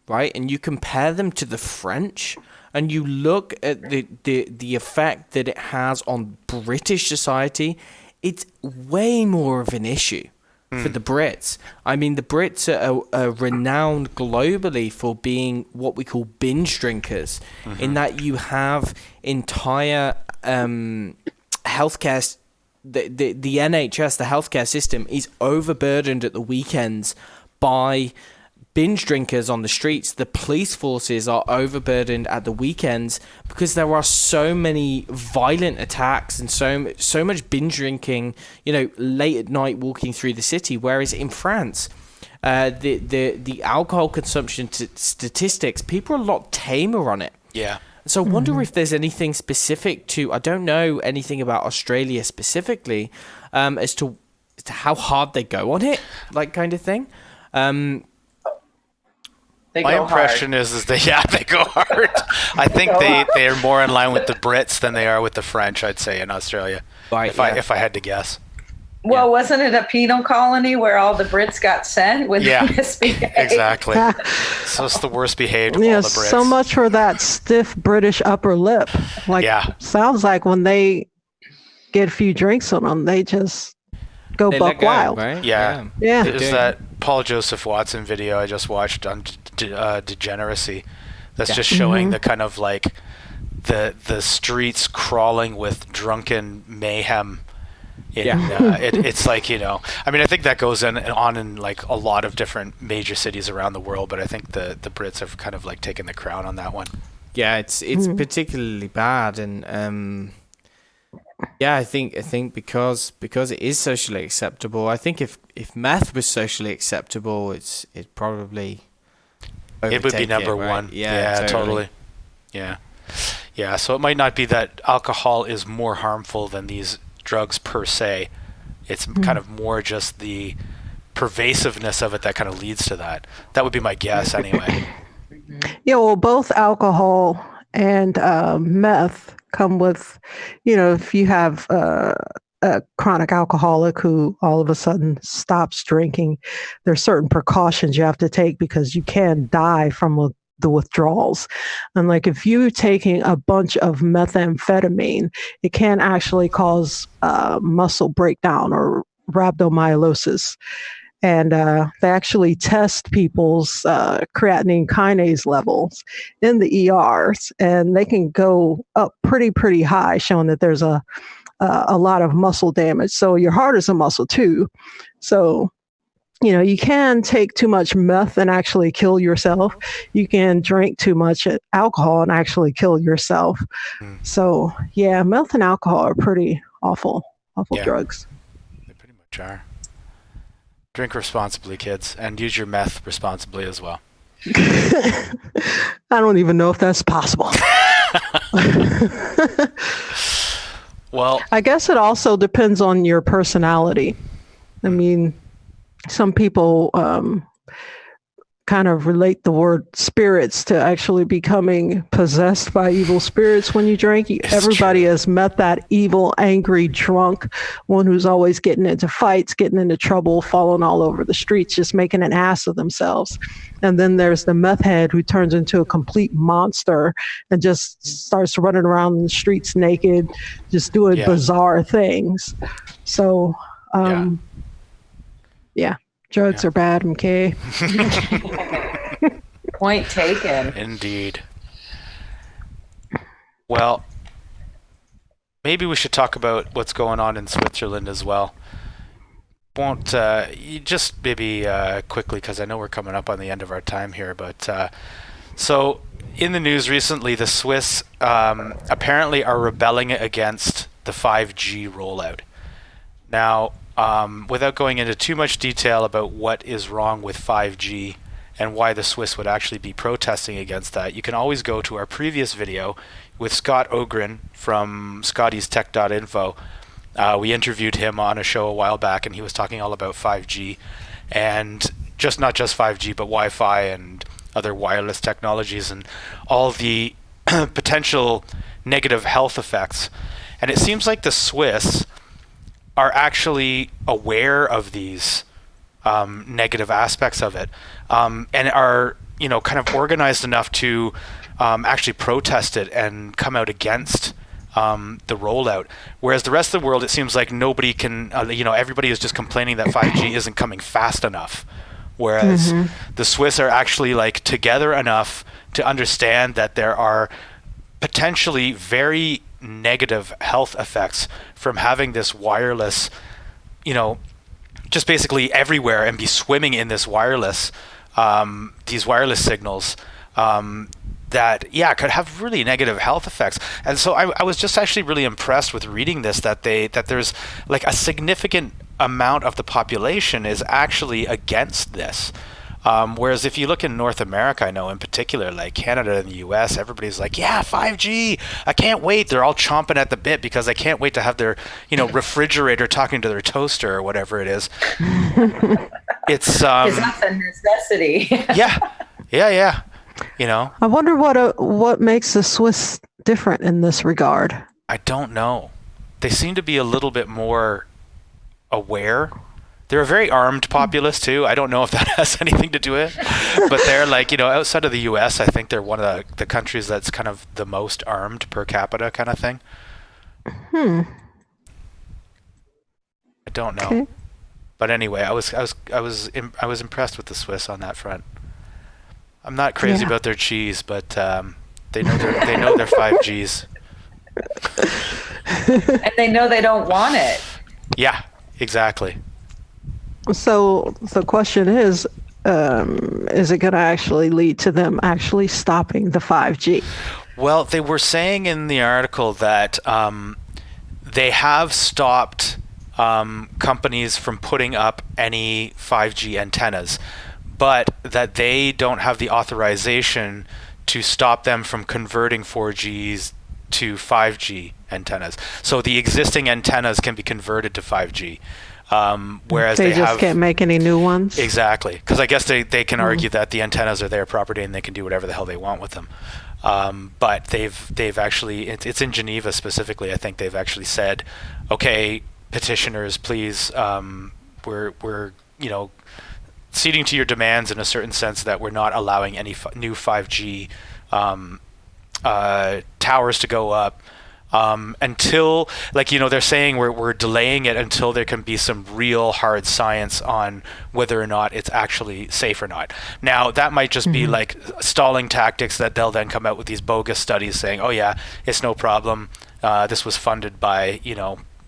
right, and you compare them to the French, and you look at the effect that it has on British society, it's way more of an issue for the Brits. I mean, the Brits are renowned globally for being what we call binge drinkers, in that you have entire healthcare. The NHS, the healthcare system, is overburdened at the weekends by binge drinkers on the streets. The police forces are overburdened at the weekends because there are so many violent attacks and so much binge drinking, late at night walking through the city. Whereas in France, the alcohol consumption statistics, people are a lot tamer on it. Yeah. So I wonder if there's anything specific to, I don't know anything about Australia specifically, as to how hard they go on it, like kind of thing. They My go impression hard. is they go hard. I think they are more in line with the Brits than they are with the French, I'd say, in Australia. Right, If I had to guess. Well, wasn't it a penal colony where all the Brits got sent with misbehaved? Exactly. So it's the worst behaved of all the Brits. So much for that stiff British upper lip. Like, sounds like when they get a few drinks on them, they just go buck wild. Right? Yeah. There's that Paul Joseph Watson video I just watched on degeneracy. That's just showing the kind of like the streets crawling with drunken mayhem. It's like, I mean, I think that goes on in like a lot of different major cities around the world, but I think the Brits have kind of like taken the crown on that one. Yeah, it's particularly bad, and I think because it is socially acceptable. I think if meth was socially acceptable, it probably it would be number one. Yeah, totally. Yeah. So it might not be that alcohol is more harmful than these drugs per se. It's kind of more just the pervasiveness of it that kind of leads to that. That would be my guess anyway. Yeah, well, both alcohol and meth come with, if you have a chronic alcoholic who all of a sudden stops drinking, there's certain precautions you have to take because you can die from the withdrawals. And like if you're taking a bunch of methamphetamine, it can actually cause muscle breakdown or rhabdomyolysis. And they actually test people's creatinine kinase levels in the ERs, and they can go up pretty high, showing that there's a lot of muscle damage. So your heart is a muscle too. So you can take too much meth and actually kill yourself. You can drink too much alcohol and actually kill yourself. So, meth and alcohol are pretty awful drugs. They pretty much are. Drink responsibly, kids, and use your meth responsibly as well. I don't even know if that's possible. Well, I guess it also depends on your personality. I mean, some people kind of relate the word spirits to actually becoming possessed by evil spirits when you drink. Everybody has met that evil, angry, drunk one who's always getting into fights, getting into trouble, falling all over the streets, just making an ass of themselves. And then there's the meth head who turns into a complete monster and just starts running around the streets naked, just doing bizarre things. So, drugs are bad, okay? Point taken. Indeed. Well, maybe we should talk about what's going on in Switzerland as well. Won't you just maybe quickly, because I know we're coming up on the end of our time here, but so in the news recently, the Swiss apparently are rebelling against the 5G rollout. Now, without going into too much detail about what is wrong with 5G and why the Swiss would actually be protesting against that, you can always go to our previous video with Scott Ogren from scottystech.info. We interviewed him on a show a while back, and he was talking all about 5G and not just 5G, but Wi-Fi and other wireless technologies and all the potential negative health effects. And it seems like the Swiss are actually aware of these negative aspects of it, and are kind of organized enough to actually protest it and come out against the rollout. Whereas the rest of the world, it seems like nobody can, everybody is just complaining that 5G isn't coming fast enough. Whereas the Swiss are actually like together enough to understand that there are potentially very negative health effects from having this wireless, just basically everywhere, and be swimming in this wireless, these wireless signals that could have really negative health effects. And so I was just actually really impressed with reading this, that there's like a significant amount of the population is actually against this. Whereas if you look in North America, I know in particular, like Canada and the US, everybody's like, yeah, 5G, I can't wait. They're all chomping at the bit because I can't wait to have their, refrigerator talking to their toaster or whatever it is. It's that's a necessity. yeah. I wonder what makes the Swiss different in this regard. I don't know. They seem to be a little bit more aware. They're a very armed populace too. I don't know if that has anything to do with it, but they're like, outside of the US, I think they're one of the countries that's kind of the most armed per capita kind of thing. I don't know. Okay. But anyway, I was impressed with the Swiss on that front. I'm not crazy about their cheese, but they know their 5Gs. And they know they don't want it. Yeah, exactly. So the question is it going to actually lead to them actually stopping the 5G? Well, they were saying in the article that they have stopped companies from putting up any 5G antennas, but that they don't have the authorization to stop them from converting 4Gs to 5G antennas. So the existing antennas can be converted to 5G. Whereas they just can't make any new ones. Exactly, because I guess they can argue that the antennas are their property and they can do whatever the hell they want with them. But they've actually, it's in Geneva specifically. I think they've actually said, okay, petitioners, please, we're ceding to your demands in a certain sense that we're not allowing any new 5G towers to go up. Until, they're saying we're delaying it until there can be some real hard science on whether or not it's actually safe or not. Now, that might just be like stalling tactics that they'll then come out with these bogus studies saying, oh yeah, it's no problem. This was funded by,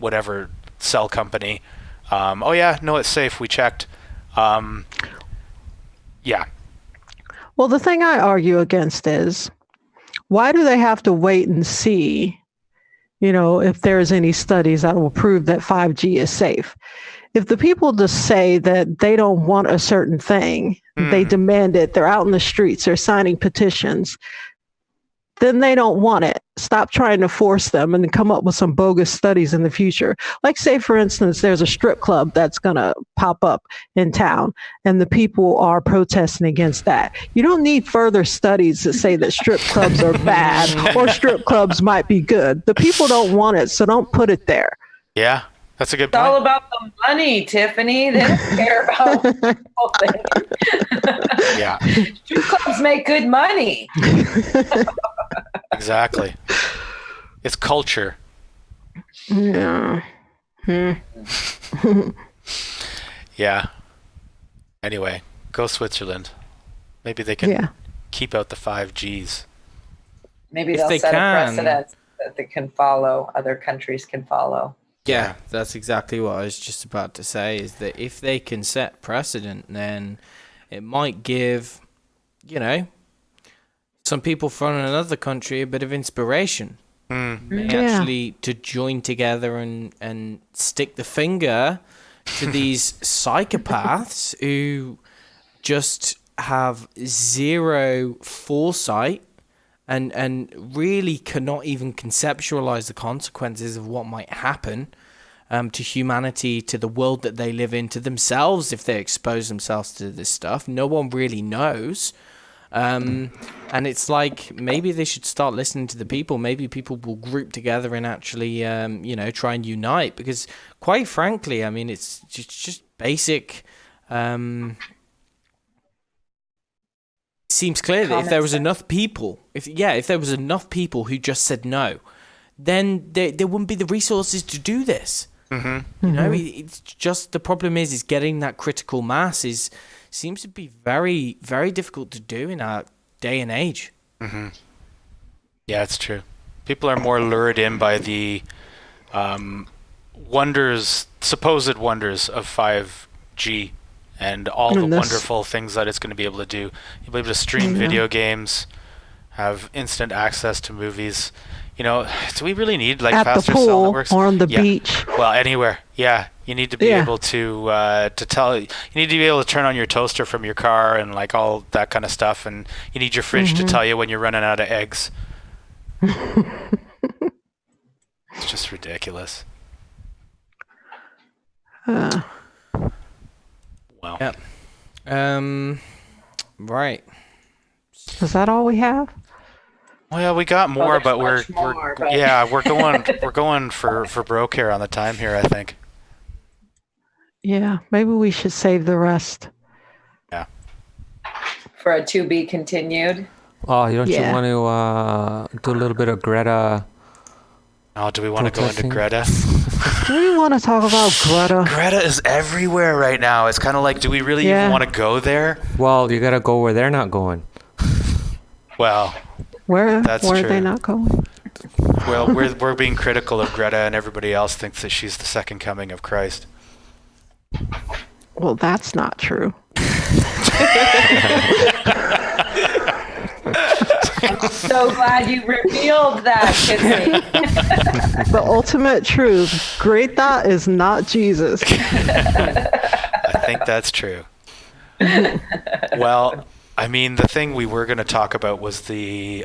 whatever cell company. Oh yeah, no, it's safe. We checked. Yeah. Well, the thing I argue against is, why do they have to wait and see if there's any studies that will prove that 5G is safe? If the people just say that they don't want a certain thing, they demand it, they're out in the streets, they're signing petitions, then they don't want it. Stop trying to force them and come up with some bogus studies in the future. Like, say, for instance, there's a strip club that's going to pop up in town and the people are protesting against that. You don't need further studies to say that strip clubs are bad or strip clubs might be good. The people don't want it, so don't put it there. Yeah, that's a good point. It's all about the money, Tiffany. They don't care about the whole thing. Yeah. Strip clubs make good money. Exactly. It's culture. Yeah. Yeah. Anyway, go Switzerland. Maybe they can keep out the 5Gs. Maybe they'll set a precedent that they can follow, other countries can follow. Yeah, that's exactly what I was just about to say, is that if they can set precedent, then it might give, some people from another country a bit of inspiration. Actually to join together and stick the finger to these psychopaths who just have zero foresight and really cannot even conceptualize the consequences of what might happen to humanity, to the world that they live in, to themselves if they expose themselves to this stuff. No one really knows. And it's like, maybe they should start listening to the people. Maybe people will group together and actually, try and unite. Because quite frankly, I mean, it's just basic. It seems clear that if there was enough people, if there was enough people who just said no, then there wouldn't be the resources to do this. It's just, the problem is getting that critical mass seems to be very, very difficult to do in our day and age. Yeah, it's true. People are more lured in by the supposed wonders of 5G and all the wonderful things that it's going to be able to do. You'll be able to stream video games, have instant access to movies. do we really need like at faster the cell pool networks? or on the Yeah. beach. Well, anywhere. Yeah, you need to be able to tell. You need to be able to turn on your toaster from your car and like all that kind of stuff, and you need your fridge to tell you when you're running out of eggs. It's just ridiculous. Wow. Yep. Right. Is that all we have? Well, we got more, there's but much more, but- we're going for broke here on the time here, I think. Yeah, maybe we should save the rest. Yeah. For a to be continued. Oh, don't you Yeah. want to do a little bit of Greta? Oh, do we want to go into Protesting? Greta? Do we want to talk about Greta? Greta is everywhere right now. It's kind of like, do we really even want to go there? Well, you gotta go where they're not going. Well, Where That's are true. they not going? we're being critical of Greta, and everybody else thinks that she's the second coming of Christ. Well, that's not true. I'm so glad you revealed that, Kitsy. The ultimate truth, Greta is not Jesus. I think that's true. Well, I mean, the thing we were going to talk about was the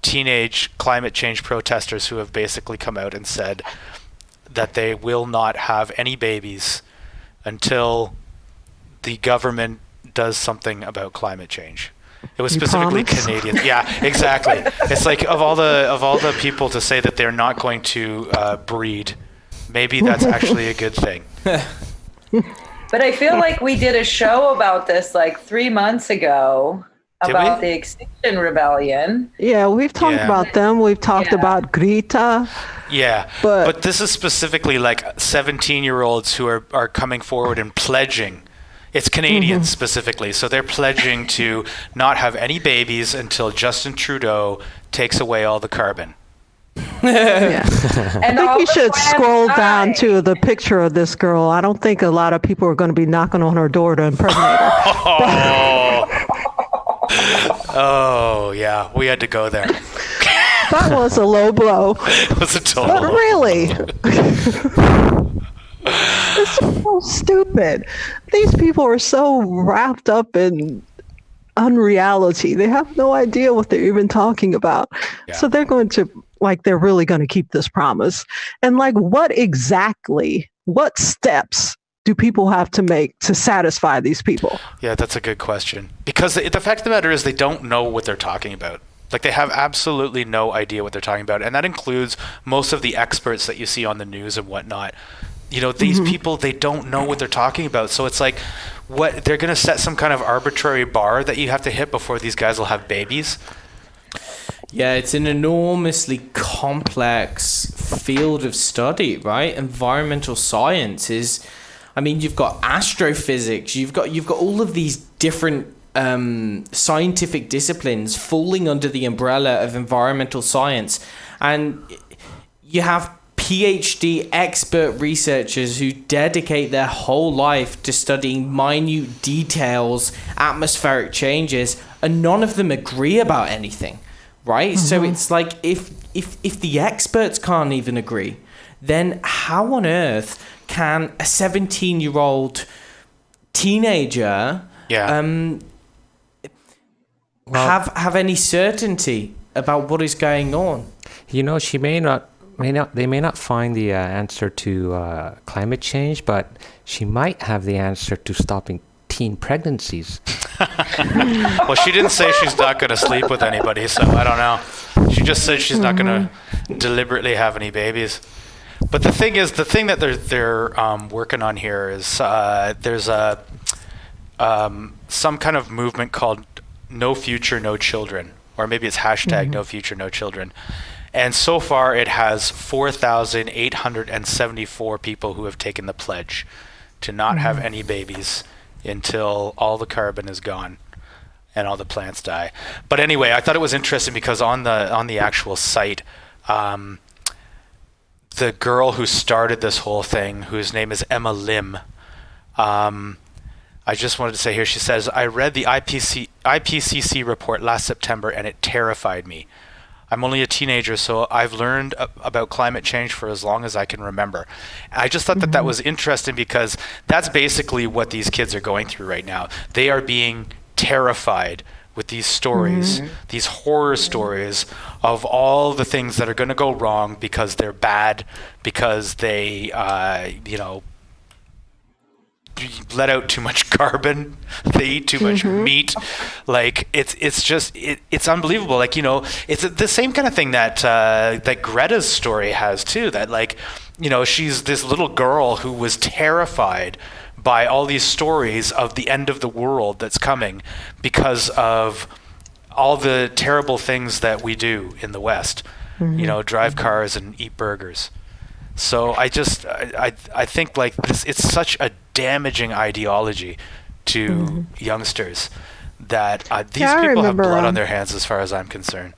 teenage climate change protesters who have basically come out and said that they will not have any babies until the government does something about climate change. It was You specifically promise? Canadian. Yeah, exactly. It's like of all the people to say that they're not going to breed, maybe that's actually a good thing. But I feel like we did a show about this like 3 months ago Did about we? the Extinction Rebellion. Yeah, we've talked Yeah. about them. We've talked Yeah. about Greta. Yeah, But- but this is specifically like 17-year-olds who are coming forward and pledging. It's Canadians specifically, so they're pledging to not have any babies until Justin Trudeau takes away all the carbon. Yeah. And I think all you the should plants scroll down died. to the picture of this girl. I don't think a lot of people are going to be knocking on her door to impregnate her. Oh, yeah, we had to go there. That was a low blow. It was a But total. really, it's just so stupid. These people are so wrapped up in unreality. They have no idea what they're even talking about. Yeah. So they're going to, like, they're really going to keep this promise. And, like, what steps do people have to make to satisfy these people? Yeah, that's a good question. Because the fact of the matter is they don't know what they're talking about. Like, they have absolutely no idea what they're talking about. And that includes most of the experts that you see on the news and whatnot. These people, they don't know what they're talking about. So it's like, what, they're going to set some kind of arbitrary bar that you have to hit before these guys will have babies? Yeah, it's an enormously complex field of study, right? Environmental science is, I mean, you've got astrophysics, you've got all of these different scientific disciplines falling under the umbrella of environmental science, and you have PhD expert researchers who dedicate their whole life to studying minute details, atmospheric changes, and none of them agree about anything, right? So it's like if the experts can't even agree, then how on earth can a 17-year-old teenager have any certainty about what is going on? She may not. They may not find the answer to climate change, but she might have the answer to stopping teen pregnancies. Well, she didn't say she's not going to sleep with anybody, so I don't know. She just said she's not going to deliberately have any babies. But the thing that they're working on here is there's some kind of movement called No Future, No Children, or maybe it's hashtag No Future, No Children. And so far, it has 4,874 people who have taken the pledge to not have any babies until all the carbon is gone and all the plants die. But anyway, I thought it was interesting because on the actual site, the girl who started this whole thing, whose name is Emma Lim, I just wanted to say here, she says, I read the IPCC report last September and it terrified me. I'm only a teenager, so I've learned about climate change for as long as I can remember. I just thought that was interesting because that's basically what these kids are going through right now. They are being terrified with these stories, these horror stories of all the things that are going to go wrong because they're bad, because they, let out too much carbon, they eat too much meat. Like it's unbelievable. Like, it's the same kind of thing that Greta's story has too, that like, she's this little girl who was terrified by all these stories of the end of the world that's coming because of all the terrible things that we do in the West, drive cars and eat burgers. So I think like this, it's such a damaging ideology to youngsters that these people have blood on their hands as far as I'm concerned.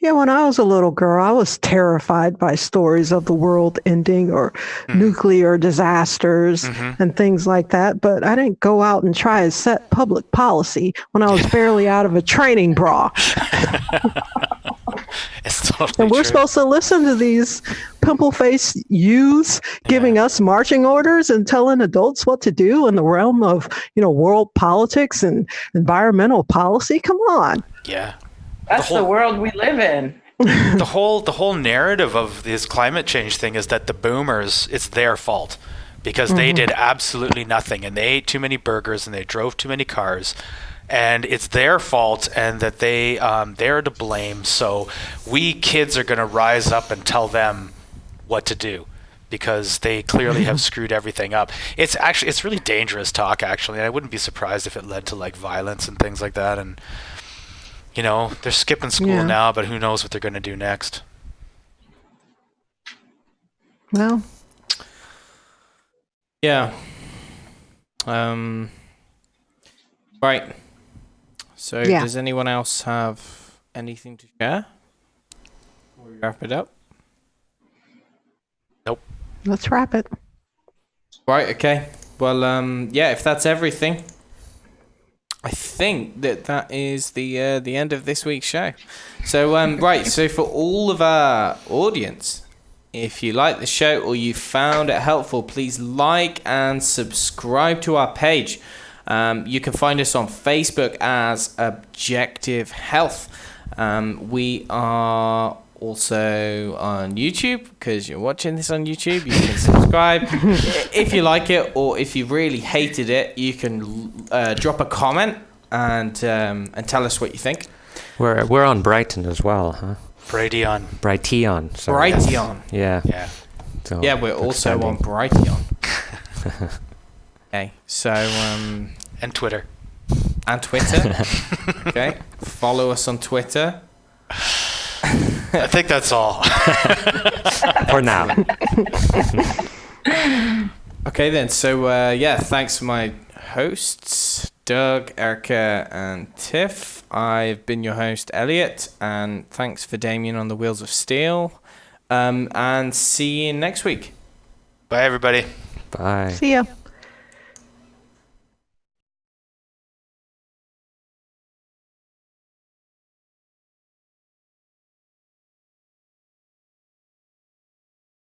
Yeah, when I was a little girl, I was terrified by stories of the world ending or nuclear disasters and things like that. But I didn't go out and try and set public policy when I was barely out of a training bra. It's totally and we're true. supposed to listen to these pimple-faced youths giving us marching orders and telling adults what to do in the realm of, world politics and environmental policy. Come on. Yeah. That's the world we live in. the whole narrative of this climate change thing is that the boomers, it's their fault because they did absolutely nothing and they ate too many burgers and they drove too many cars. And it's their fault, and that they're to blame. So we kids are going to rise up and tell them what to do because they clearly have screwed everything up. It's really dangerous talk, actually. And I wouldn't be surprised if it led to like violence and things like that. And they're skipping school now, but who knows what they're going to do next? Well, yeah. Right. So does anyone else have anything to share before we wrap it up? Nope. Let's wrap it. Right, okay. Well, if that's everything, I think that is the end of this week's show. So, so for all of our audience, if you like the show or you found it helpful, please like and subscribe to our page. You can find us on Facebook as Objective Health. We are also on YouTube because you're watching this on YouTube. You can subscribe if you like it, or if you really hated it, you can drop a comment and tell us what you think. We're on Brighton as well, huh? Brighteon. Sorry. Brighteon. Yeah. So Yeah, we're also on Brighteon. Okay, so and Twitter. Okay, follow us on Twitter. I think that's all for now. Okay then, so thanks to my hosts Doug, Erica, and Tiff. I've been your host Elliot, and thanks for Damien on the Wheels of Steel. And see you next week. Bye everybody. Bye. See ya.